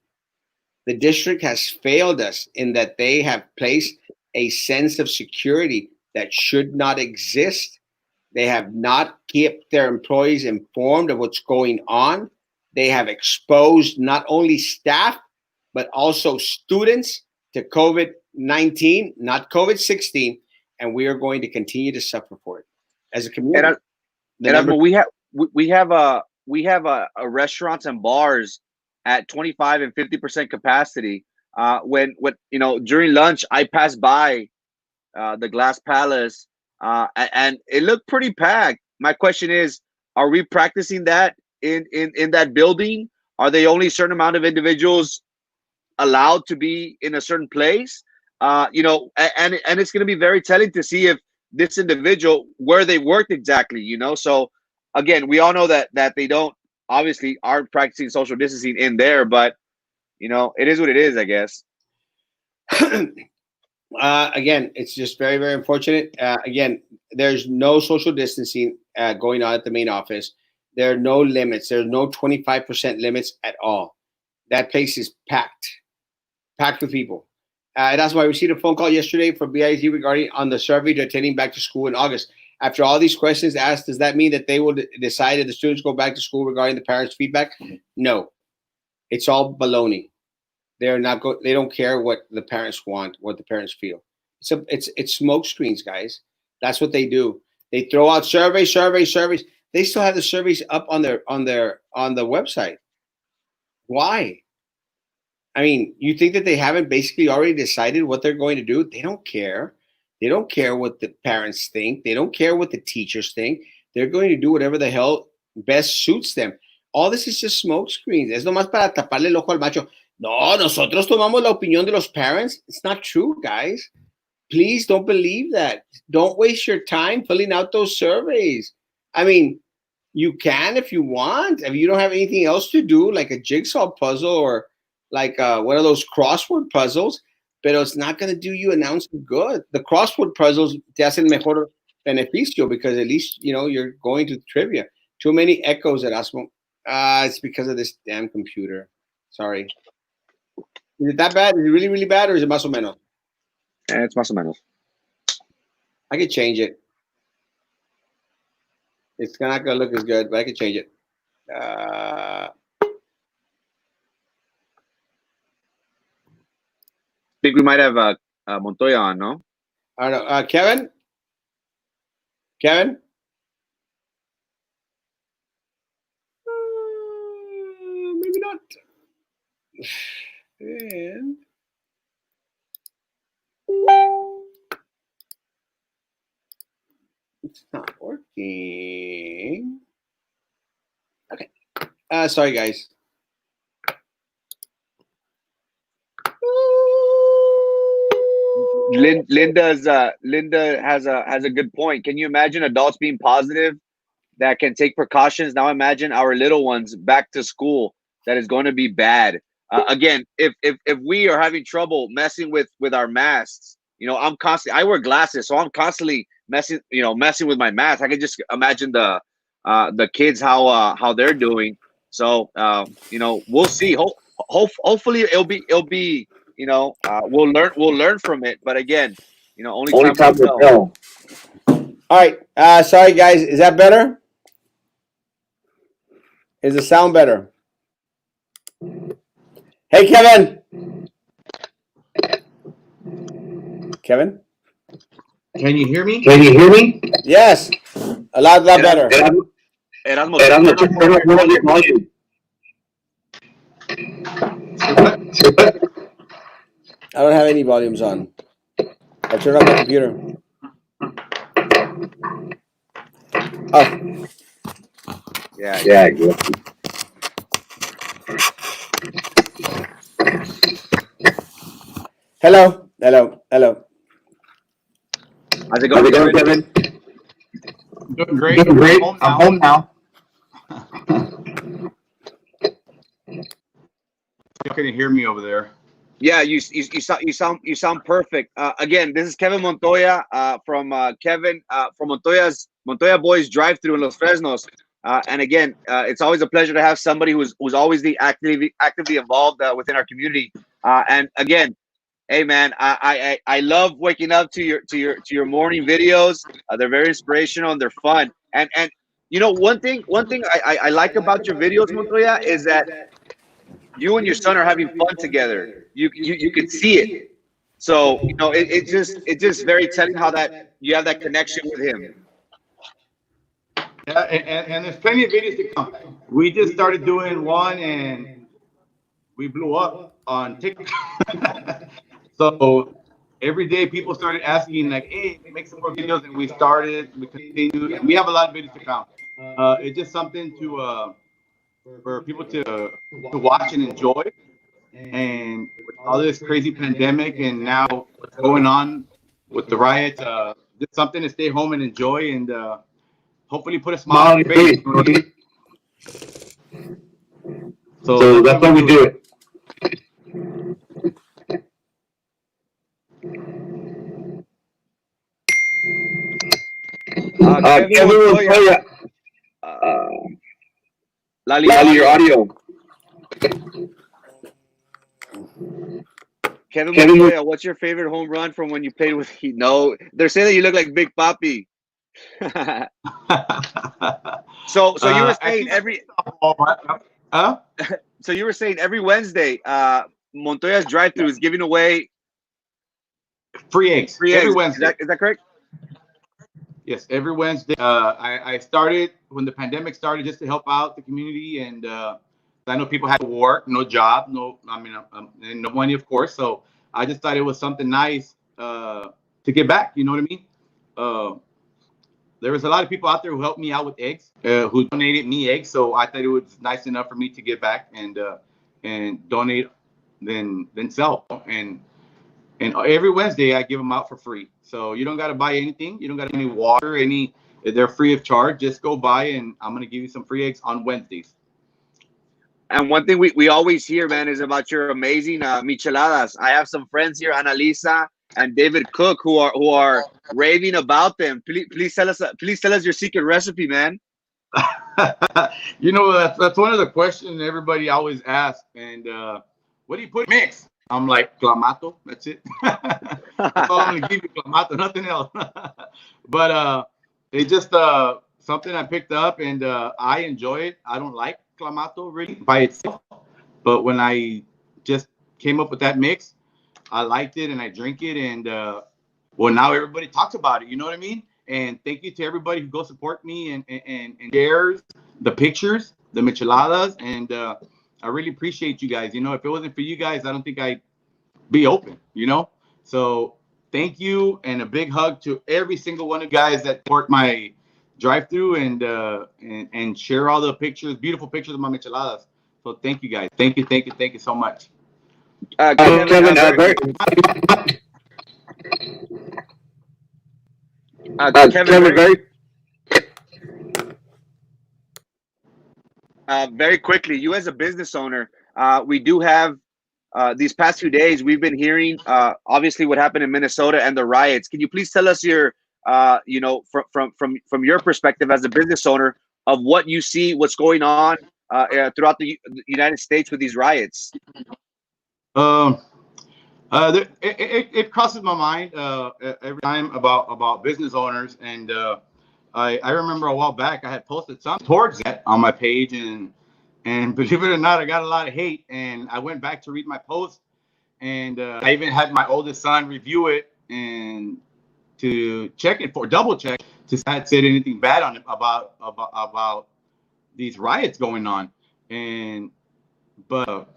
The district has failed us in that they have placed a sense of security that should not exist. They have not kept their employees informed of what's going on. They have exposed not only staff, but also students to COVID-19, not COVID-16, and we are going to continue to suffer for it as a community. And we have restaurants and bars at 25 and 50% capacity. When during lunch, I passed by the Glass Palace, and it looked pretty packed. My question is, are we practicing that in that building? Are they only a certain amount of individuals allowed to be in a certain place? And it's going to be very telling to see if this individual, where they worked exactly. So again, we all know that they don't obviously aren't practicing social distancing in there, but it is what it is, I guess. Again, it's just very, very unfortunate. Again, there's no social distancing going on at the main office. There are no limits. There's no 25% limits at all. That place is packed with people. And that's why we received a phone call yesterday from BIZ regarding on the survey to attending back to school in August. After all these questions asked, does that mean that they will decide if the students go back to school regarding the parents' feedback? No, it's all baloney. They're not go. They don't care what the parents want, what the parents feel. It's smoke screens, guys. That's what they do. They throw out surveys. They still have the surveys up on the website. Why? I mean, you think that they haven't basically already decided what they're going to do? They don't care. They don't care what the parents think. They don't care what the teachers think. They're going to do whatever the hell best suits them. All this is just smoke screens. Es nomás para taparle el ojo al macho. No, nosotros tomamos la opinión de los parents. It's not true, guys. Please don't believe that. Don't waste your time filling out those surveys. I mean, you can if you want. If you don't have anything else to do, like a jigsaw puzzle or like one of those crossword puzzles, pero it's not going to do you an ounce of good. The crossword puzzles te hacen mejor beneficio because at least, you know, you're going to trivia. Too many echoes, Erasmo. It's because of this damn computer. Sorry. Is it that bad? Is it really, really bad, or is it más o menos? It's más o menos. I could change it. It's not going to look as good, but I could change it. I think we might have Montoya on, no? I don't know. Kevin? Kevin? Maybe not. And it's not working. Okay. Sorry, guys. Linda has a good point. Can you imagine adults being positive that can take precautions? Now imagine our little ones back to school that is going to be bad. Again, if we are having trouble messing with our masks, you know, I wear glasses, so I'm constantly messing with my mask. I can just imagine the kids how they're doing. So you know, we'll see. Hopefully it'll be we'll learn from it. But again, you know, only Only time will time will tell. tell. All right. Sorry, guys. Is that better? Is the sound better? Hey, Kevin. Kevin? Can you hear me? Can you hear me? Yes. A lot better. Erasmo, Erasmo, turn up just more turn of up your one of your volume. volume. I don't have any volumes on. I turned on my computer. Oh, Yeah, Yeah, exactly. yeah. hello. Hello. Hello. How's it How's going, it going, Kevin? Kevin? Doing great. Doing I'm great. home I'm now. home now. You can hear me over there. Yeah, you sound perfect. Again, this is Kevin Montoya from Kevin from Montoya Boys Drive Through in Los Fresnos. And again, it's always a pleasure to have somebody who's always actively involved within our community. And again, hey man, I love waking up to your morning videos. They're very inspirational and they're fun. And you know one thing I like about your videos, Montoya, is that you and your son are having fun together. You could see it. So you know it's just very telling how that you have that connection with him. Yeah, and there's plenty of videos to come. We just started doing one and we blew up on TikTok. So every day people started asking like, "Hey, make some more videos," and we started. We continued, and we have a lot of videos to come. It's just something for people to watch and enjoy. And with all this crazy pandemic and now what's going on with the riots, just something to stay home and enjoy and hopefully put a smile Smile on on your your face. face, you know what I mean? So So that's why that's we why we do do it. it. Kevin Kevin Montoya, Montoya, uh, uh, Lali, your Lali, your audio. audio. Kevin Kevin, Montoya, what's your favorite home run from when you played with Heat? No, they're saying that you look like Big Papi. So you were saying Actually, I played every softball. Huh? so you were saying every Wednesday, Montoya's drive through is giving away Free eggs free every eggs. Is Wednesday. that correct? Yes, every Wednesday. I started when the pandemic started just to help out the community, and I know people had to work, no job, no, I mean, and no money, of course. So I just thought it was something nice to give back. You know what I mean? Uh, there was a lot of people out there who helped me out with eggs, who donated me eggs. So I thought it was nice enough for me to give back and donate, then sell. And every Wednesday I give them out for free. So you don't got to buy anything. You don't got any water, any. They're free of charge. Just go by, and I'm gonna give you some free eggs on Wednesdays. And one thing we always hear, man, is about your amazing micheladas. I have some friends here, Annalisa and David Cook, who are raving about them. Please tell us your secret recipe, man. You know, that's one of the questions everybody always asks. And what do you put in mix? I'm like, clamato. That's it. That's all I'm gonna give you, clamato, nothing else. But it's just something I picked up, and I enjoy it. I don't like clamato really by itself, but when I just came up with that mix, I liked it and I drink it, and well, now everybody talks about it. You know what I mean? And thank you to everybody who goes support me and shares the pictures, the micheladas, and I really appreciate you guys. You know, if it wasn't for you guys, I don't think I'd be open. You know, so thank you, and a big hug to every single one of you guys that support my drive-through and share all the pictures, beautiful pictures of my micheladas. So thank you guys. Thank you so much. Kevin, Kevin, very, Kevin, Kevin, very. very quickly, you as a business owner, we do have these past few days, we've been hearing obviously what happened in Minnesota and the riots. Can you please tell us your, from your perspective as a business owner of what you see, what's going on throughout the United States with these riots? Um, it crosses my mind every time about business owners, and I remember a while back I had posted something towards that on my page, and believe it or not, I got a lot of hate, and I went back to read my post, and I even had my oldest son review it and to check it for double check to see if I had said anything bad on it about these riots going on, and but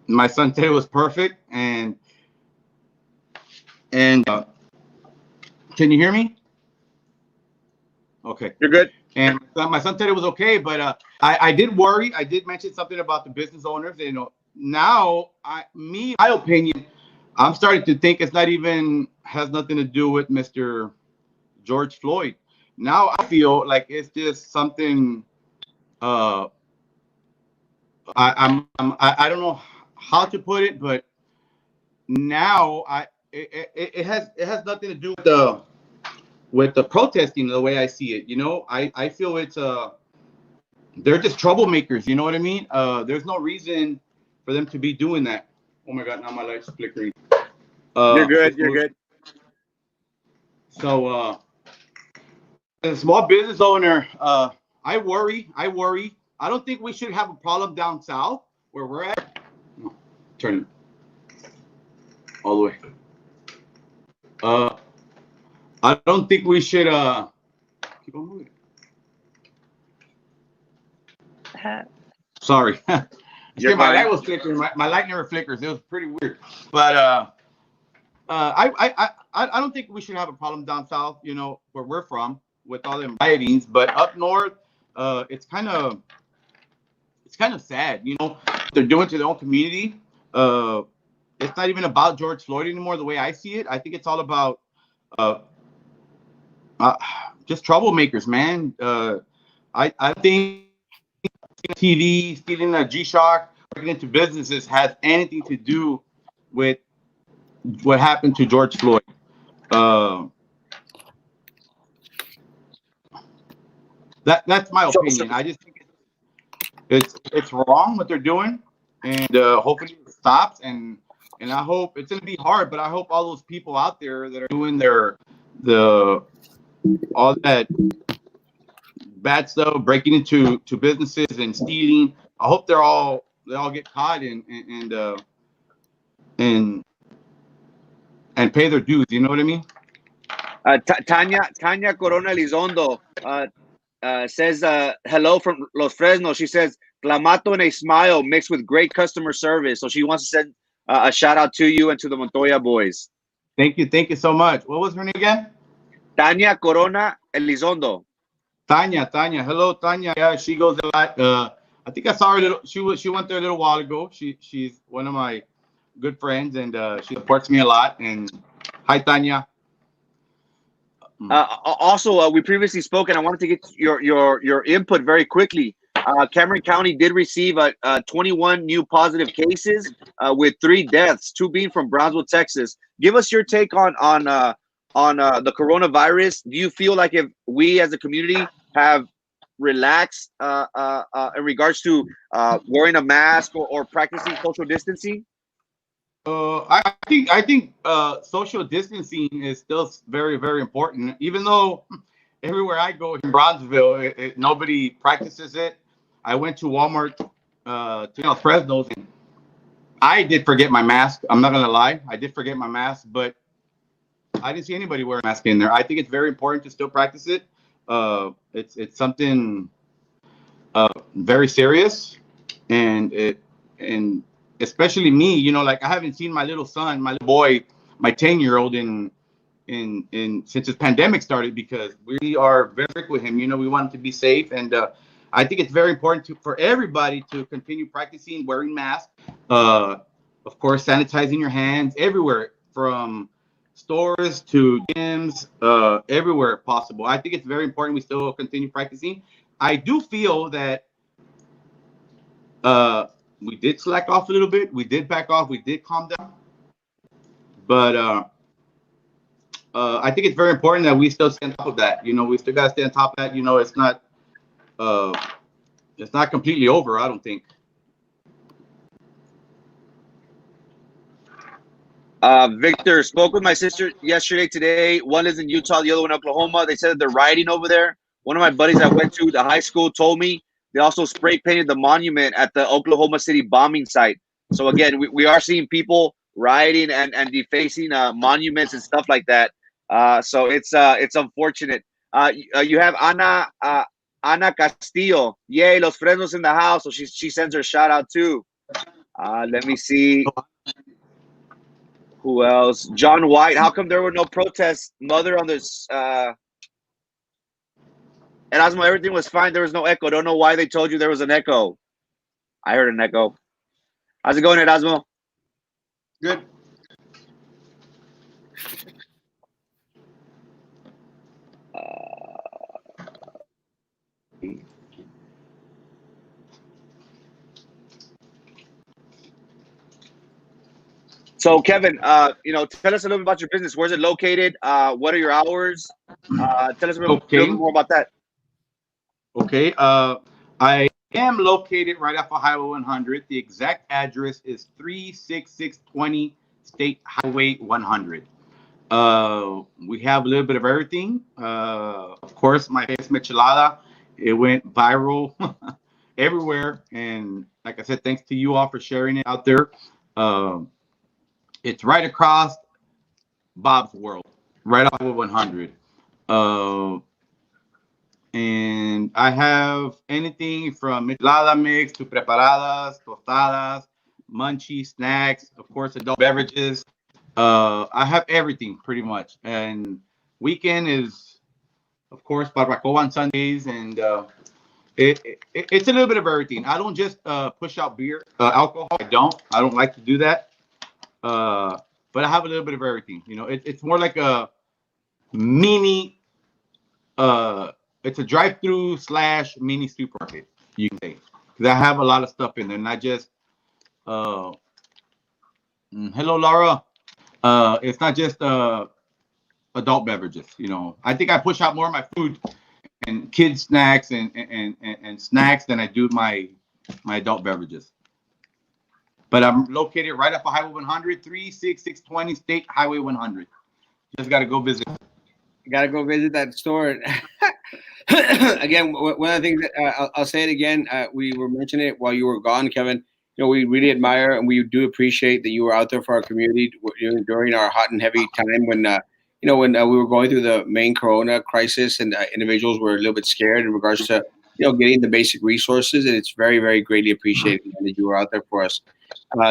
my son said it was perfect, and can you hear me? Okay. You're good. And my son said it was okay, but I did worry. I did mention something about the business owners. You know, now my opinion, I'm starting to think it's not even has nothing to do with Mr. George Floyd. Now I feel like it's just something. Uh, I don't know how to put it, but now it has nothing to do with the protesting the way I see it. You know, I feel it's they're just troublemakers. You know what I mean? There's no reason for them to be doing that. Oh my God! Now my light's flickering. You're good. You're good. So as a small business owner, I worry. I don't think we should have a problem down south where we're at. No, turn it all the way. I don't think we should keep on moving. Sorry. You're my fine. light was flickering. My light never flickers. It was pretty weird. But I don't think we should have a problem down south, you know, where we're from with all the riotings. But up north, it's kind of sad, you know, they're doing to their own community. It's not even about George Floyd anymore, the way I see it. I think it's all about just troublemakers, man. I think TV, stealing a G-Shock, breaking into businesses has anything to do with what happened to George Floyd. That's my opinion. I just think it's wrong what they're doing, and hopefully it stops. And I hope it's gonna be hard, but I hope all those people out there that are doing all that bad stuff, breaking into businesses and stealing. I hope they all get caught and pay their dues. You know what I mean? Tanya Corona Elizondo says hello from Los Fresnos. She says clamato and a smile mixed with great customer service. So she wants to send a shout out to you and to the Montoya boys. Thank you so much. What was her name again? Tanya Corona Elizondo. Tanya. Hello, Tanya. Yeah, she goes a lot. I think I saw her she went there a little while ago. She's one of my good friends, and she supports me a lot. And hi, Tanya. Also, we previously spoke, and I wanted to get your input very quickly. Cameron County did receive 21 new positive cases, with 3 deaths, 2 being from Brownsville, Texas. Give us your take on the coronavirus. Do you feel like if we as a community have relaxed in regards to wearing a mask or practicing social distancing? I think social distancing is still very, very important. Even though everywhere I go in Bronzeville, nobody practices it. I went to Walmart, Fresno's, and I did forget my mask. I'm not gonna lie, I did forget my mask, but I didn't see anybody wearing a mask in there. I think it's very important to still practice it. It's something very serious, and and especially me, like I haven't seen my little son, my little boy, my 10-year-old in since this pandemic started, because we are very strict with him. We want him to be safe, and I think it's very important for everybody to continue practicing wearing masks. Of course, sanitizing your hands everywhere, from stores to gyms, everywhere possible. I think it's very important we still continue practicing. I do feel that we did slack off a little bit. We did back off. We did calm down. But I think it's very important that we still stay on top of that. We still got to stay on top of that. Uh, it's not completely over, I don't think. Victor, spoke with my sister yesterday, today. One is in Utah, the other one in Oklahoma. They said that they're rioting over there. One of my buddies I went to the high school told me they also spray painted the monument at the Oklahoma City bombing site. So again, we are seeing people rioting and defacing monuments and stuff like that. So it's unfortunate. You have Ana Castillo. Yay, Los Fresnos in the house. So she sends her shout out too. Let me see. Who else? John White. How come there were no protests, Mother, on this? Erasmo, everything was fine. There was no echo. Don't know why they told you there was an echo. I heard an echo. How's it going, Erasmo? Good. So, Kevin, tell us a little bit about your business. Where's it located? What are your hours? Tell us a little bit more about that. Okay. I am located right off of Highway 100. The exact address is 36620 State Highway 100. We have a little bit of everything. Of course, my face michelada, it went viral everywhere. And like I said, thanks to you all for sharing it out there. It's right across Bob's World, right off of 100. And I have anything from michelada mix to preparadas, tostadas, munchies, snacks, of course, adult beverages. I have everything pretty much. And weekend is, of course, barbacoa on Sundays, and it's a little bit of everything. I don't just push out beer, alcohol. I don't like to do that. But I have a little bit of everything. It's more like a mini. It's a drive-through / mini supermarket, you can say, because I have a lot of stuff in there, not just. Hello, Laura. It's not just adult beverages. I think I push out more of my food and kids snacks and snacks than I do my adult beverages. But I'm located right off of Highway 100, 36620 State Highway 100. Just got to go visit. Got to go visit that store. Again, one of the things that I'll say it again. We were mentioning it while you were gone, Kevin. We really admire and we do appreciate that you were out there for our community during our hot and heavy time when when we were going through the main Corona crisis, and individuals were a little bit scared in regards to getting the basic resources, and it's very, very greatly appreciated that you were out there for us.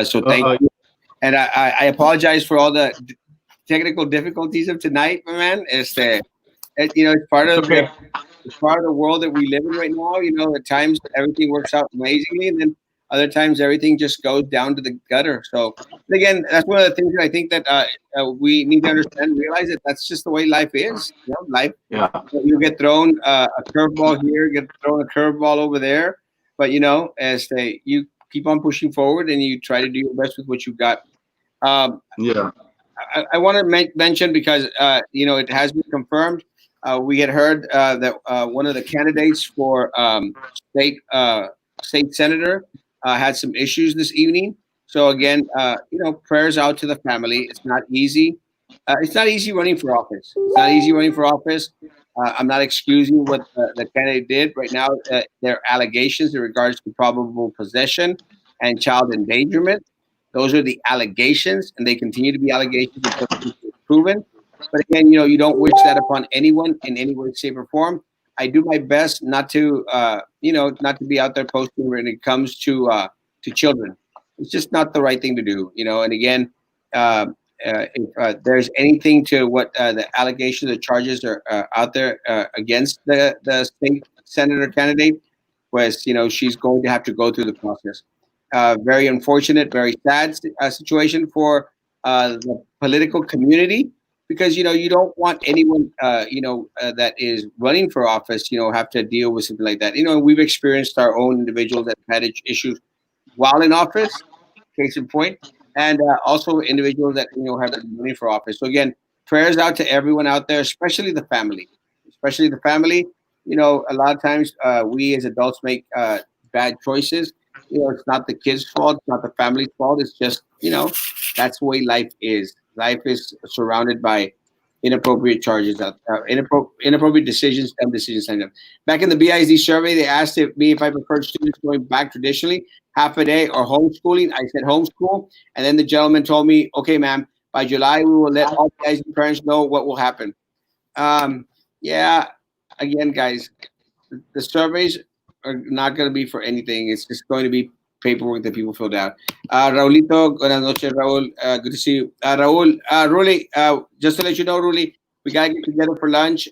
So thank you, and I apologize for all the technical difficulties of tonight, my man. It's part of it's part of the world that we live in right now. At times everything works out amazingly, and then other times everything just goes down to the gutter. So again, that's one of the things that I think that we need to understand and realize that that's just the way life is. Life, yeah. You get thrown a curveball here, get thrown a curveball over there. but as you keep on pushing forward and you try to do your best with what you've got. Um, Yeah. I want to mention because it has been confirmed. We had heard that one of the candidates for state state senator had some issues this evening. So again, prayers out to the family. It's not easy. It's not easy running for office. It's not easy running for office. I'm not excusing what the candidate did right now. There are allegations in regards to probable possession and child endangerment. Those are the allegations, and they continue to be allegations until it's proven. But again, you don't wish that upon anyone in any way, shape, or form. I do my best not to, not to be out there posting when it comes to children. It's just not the right thing to do, And again, if there's anything to what the allegations, the charges are out there against the state senator candidate, was she's going to have to go through the process. Very unfortunate, very sad situation for the political community, because you don't want anyone that is running for office have to deal with something like that. We've experienced our own individuals that had issues while in office, case in point, and also individuals that have been running for office. So again, prayers out to everyone out there, especially the family, especially the family. A lot of times we as adults make bad choices. It's not the kids' fault. It's not the family's fault. It's just, that's the way life is. Life is surrounded by inappropriate charges, inappropriate decisions, dumb decisions. Back in the BISD survey, they asked me if I preferred students going back traditionally, half a day, or homeschooling. I said homeschool. And then the gentleman told me, okay, ma'am, by July, we will let all BISD parents know what will happen. Yeah, again, guys, the surveys are not going to be for anything. It's just going to be paperwork that people filled out. Raulito, buenas noches, Raul. Good to see you. Raul, Ruli, just to let you know, Ruli, we got to get together for lunch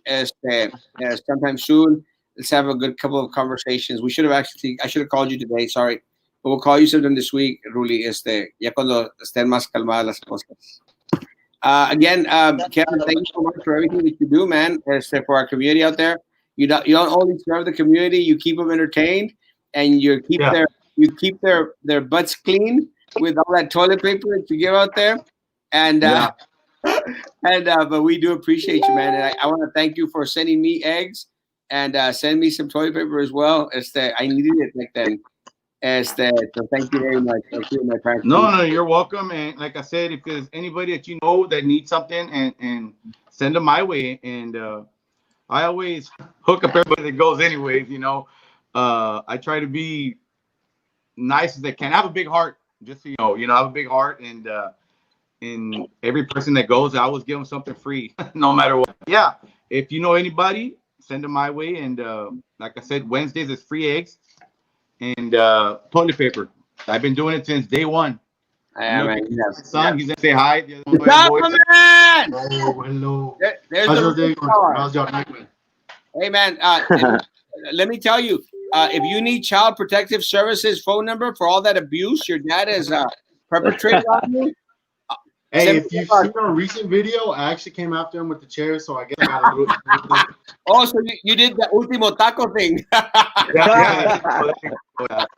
sometime soon. Let's have a good couple of conversations. I should have called you today, sorry. But we'll call you sometime this week, Ruli, ya cuando estén más calmadas las cosas. Again, Kevin, thank you so much for everything that you do, man, for our community out there. You don't only serve the community, you keep them entertained, and you keep their butts clean with all that toilet paper that you give out there. And but we do appreciate you, man. And I want to thank you for sending me eggs and send me some toilet paper as well. I needed it back then. So thank you very much. Thank you, my friend. No, you're welcome. And like I said, if there's anybody that you know that needs something, and send them my way. And I always hook up everybody that goes anyways, I try to be nice as I can. I have a big heart, just so you know. I have a big heart, and in every person that goes, I always give them something free, no matter what. Yeah, if you know anybody, send them my way. And like I said, Wednesdays is free eggs and toilet paper. I've been doing it since day one. Man, son, he's gonna say hi. Man! Oh, hello. There's How's your night, man? Hey, man, let me tell you, if you need Child Protective Services phone number for all that abuse your dad has perpetrated on you. Hey, if you've seen our recent video, I actually came after him with the chair, so I guess I got a little. Oh, so you did the Ultimo Taco thing.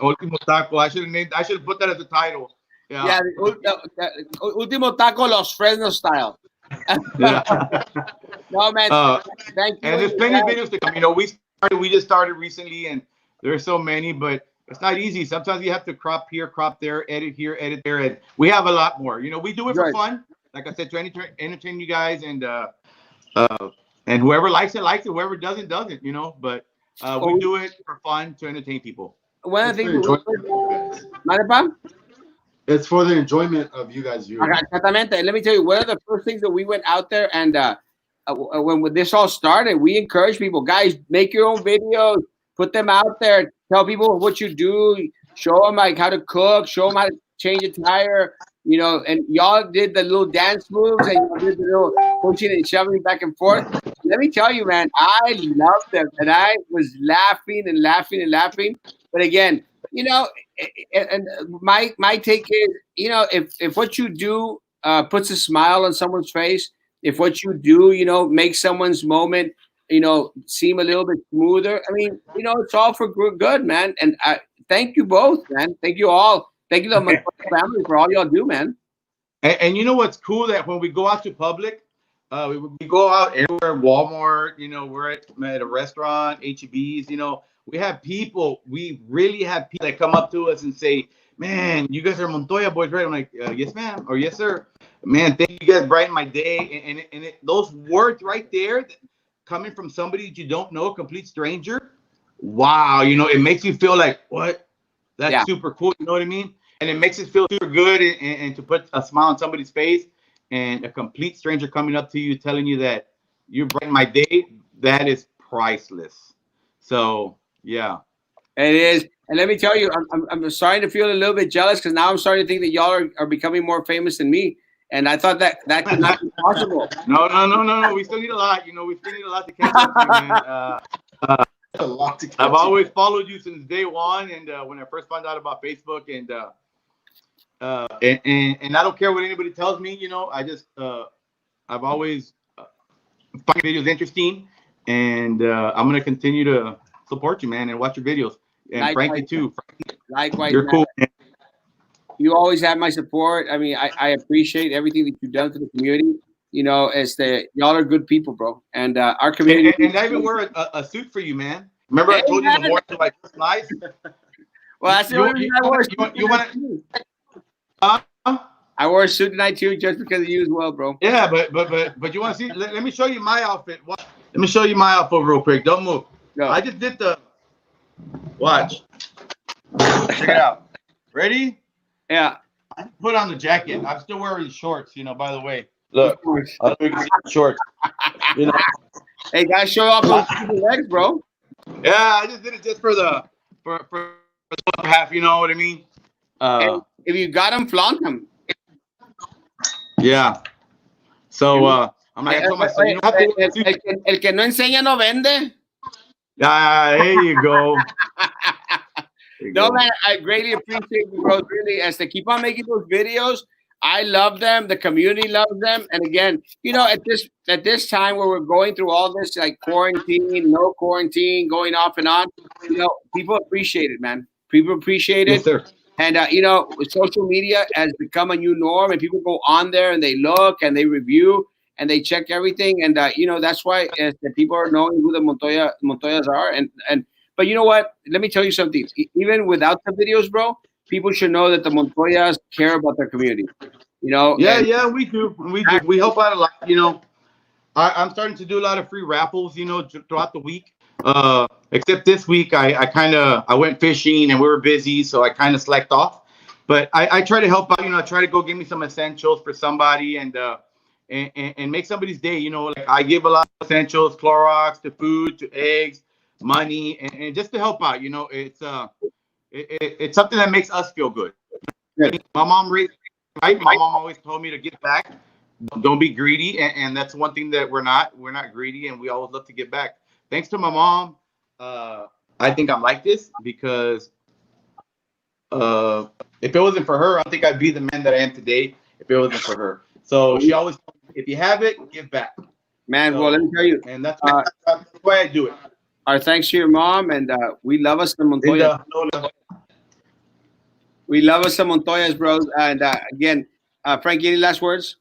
Ultimo Taco. I should have put that as the title. Yeah, the Ultimo Taco Los Fresno style. Yeah. No, man. Thank you. And there's plenty of videos to come. We just started recently, and there's so many, but it's not easy. Sometimes you have to crop here, crop there, edit here, edit there, and we have a lot more. We do it for fun. Like I said, to entertain you guys, and whoever likes it, whoever doesn't. But we do it for fun to entertain people. One of the things. It's for the enjoyment of you guys viewing. Exactamente. Let me tell you, one of the first things that we went out there and when this all started, we encouraged people, guys, make your own videos, put them out there, tell people what you do, show them like how to cook, show them how to change a tire, and y'all did the little dance moves and you did the little pushing and shoving back and forth. Let me tell you, man, I loved them, and I was laughing and laughing and laughing. But again, and my take is, if what you do puts a smile on someone's face, if what you do, makes someone's moment, seem a little bit smoother. I mean, it's all for good, man. And thank you both, man. Thank you all. Thank you, the Montoya family, for all y'all do, man. And you know what's cool, that when we go out to public, we go out everywhere, Walmart, we're at a restaurant, HEBs, we have people, we really have people that come up to us and say, man, you guys are Montoya boys, right? I'm like, yes, ma'am, or yes, sir. Man, thank you guys, brighten my day. And those words right there, coming from somebody that you don't know, a complete stranger, wow, it makes you feel like, what? That's super cool, you know what I mean? And it makes it feel super good, and to put a smile on somebody's face, and a complete stranger coming up to you telling you that you brighten my day, that is priceless. So, yeah. It is. And let me tell you, I'm starting to feel a little bit jealous, because now I'm starting to think that y'all are becoming more famous than me. And I thought that could not be possible. No. We still need a lot. We still need a lot to catch up to, man. A lot to catch I've up. always followed you since day one, and when I first found out about Facebook, and I don't care what anybody tells me. I just I've always find videos interesting, and I'm gonna continue to support you, man, and watch your videos. And Likewise, Frankie too. Likewise, You're cool, man. You always have my support. I mean, I appreciate everything that you've done for the community. As y'all are good people, bro. And our community. And I even wear a suit for you, man. Remember I told you in the morning, like, it's nice. Well, that's the only reason I wore a suit. You want to? I wore a suit tonight too, just because of you as well, bro. Yeah, but you want to see? Let me show you my outfit. Let me show you my outfit real quick. Don't move. No. I just did the. Watch. Check it out. Ready? Yeah. I put on the jacket. I'm still wearing shorts. By the way. Look. I don't know if you can see the shorts. Hey, guys, show off those legs, bro. Yeah, I just did it just for the upper half. You know what I mean? Hey, if you got them, flaunt them. Yeah. So I'm gonna tell my son, you don't have to. El que no enseña no vende. There you go. No, man, I greatly appreciate you, bro. Really, as they keep on making those videos, I love them. The community loves them. And again, at this time where we're going through all this, like quarantine, no quarantine, going off and on, people appreciate it, man. People appreciate it. Yes, sir. And social media has become a new norm, and people go on there and they look and they review and they check everything. And that's why the people are knowing who the Montoyas are. But you know what? Let me tell you something. Even without the videos, bro, people should know that the Montoyas care about their community. Yeah, we do. We help out a lot. I'm starting to do a lot of free raffles, throughout the week. Except this week, I went fishing and we were busy, so I kind of slacked off. But I try to help out. I try to go give me some essentials for somebody and make somebody's day. Like I give a lot of essentials, Clorox, to food, to eggs, money, and just to help out. It's something that makes us feel good. My mom raised me right. My mom always told me to give back. Don't be greedy, and that's one thing that we're not greedy, and we always love to give back. Thanks to my mom, I think I'm like this because if it wasn't for her, I don't think I'd be the man that I am today if it wasn't for her. So she always told me, if you have it, give back. Man, well, let me tell you. And that's why I do it. Our thanks to your mom, and we love us the Montoyas. We love us some Montoyas, bros. And again, Frankie, any last words?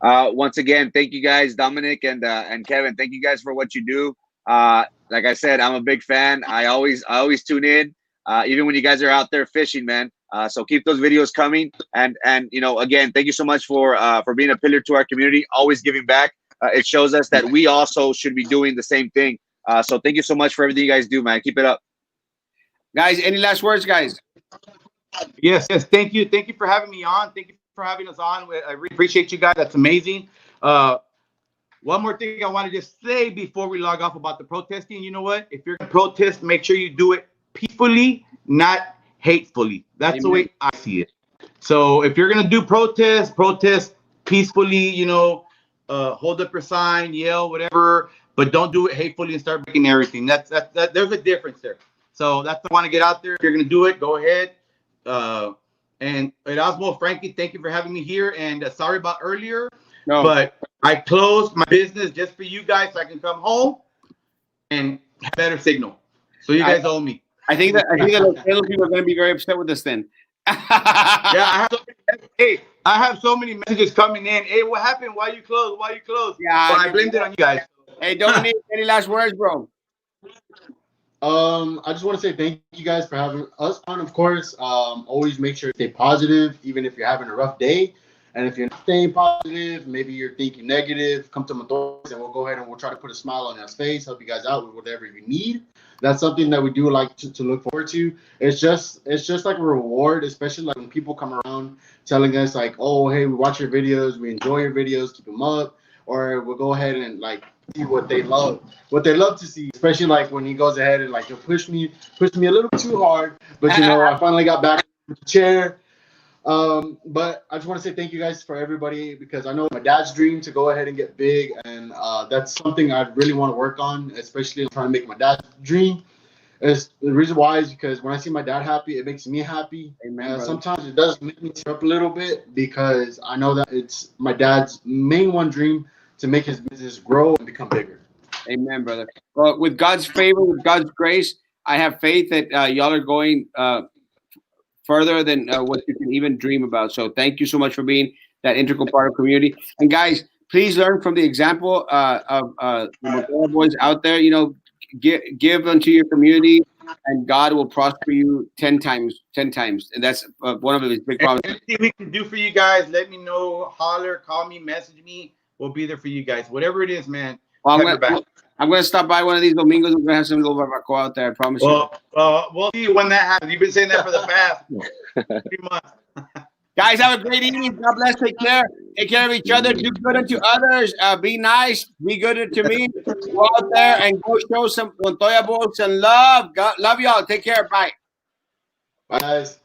Once again, thank you guys, Dominic and Kevin. Thank you guys for what you do. Like I said, I'm a big fan. I always tune in, even when you guys are out there fishing, man. So keep those videos coming. And again, thank you so much for being a pillar to our community, always giving back. It shows us that we also should be doing the same thing. So thank you so much for everything you guys do, man. Keep it up. Guys, any last words, guys? Yes. Thank you for having me on. Thank you for having us on. I really appreciate you guys. That's amazing. One more thing I want to just say before we log off about the protesting. You know what? If you're going to protest, make sure you do it peacefully, not hatefully. That's Amen. The way I see it. So if you're going to do protest peacefully, hold up your sign, yell, whatever, but don't do it hatefully and start breaking everything. That's there's a difference there. So that's what I want to get out there. If you're going to do it, go ahead. And Erasmo, Frankie, thank you for having me here. And sorry about earlier, but I closed my business just for you guys so I can come home and have better signal. So you guys owe me. I think that the Taylor people are going to be very upset with this then. Yeah, I have so many messages coming in. Hey, what happened? Why you closed? Why you closed? Yeah, But I blamed it on you guys. Hey, Dominique, any last words, bro? I just want to say thank you guys for having us on. Of course, always make sure to stay positive, even if you're having a rough day. And if you're not staying positive, maybe you're thinking negative, come to Montoya's and we'll go ahead and we'll try to put a smile on your face, help you guys out with whatever you need. That's something that we do like to look forward to. It's just like a reward, especially like when people come around telling us like, oh, hey, we watch your videos, we enjoy your videos, keep them up, or we'll go ahead and like see what they love to see, especially like when he goes ahead and like he'll push me a little too hard, but you know I finally got back in the chair. But I just want to say thank you guys for everybody, because I know my dad's dream to go ahead and get big, and that's something I really want to work on, especially trying to make my dad's dream. Is the reason why is because when I see my dad happy, it makes me happy. Amen, sometimes it does make me tear up a little bit, because I know that it's my dad's main one dream to make his business grow and become bigger. Amen, brother. Well, with God's favor, with God's grace, I have faith that y'all are going further than what you can even dream about. So thank you so much for being that integral part of community. And guys, please learn from the example of the Montoya boys out there. You know, give unto your community, and God will prosper you 10 times. And that's one of his big problems. Anything we can do for you guys, let me know. Holler, call me, message me. We'll be there for you guys. Whatever it is, man. Well, I'm gonna stop by one of these domingos. We're gonna have some little barbacoa out there. I promise you. We'll see when that happens. You've been saying that for the past 3 months. Guys, have a great evening. God bless. Take care. Take care of each other. Do good unto others. Be nice. Be good to me. Go out there and go show some Montoya boys some love. God, love y'all. Take care. Bye. Bye, guys.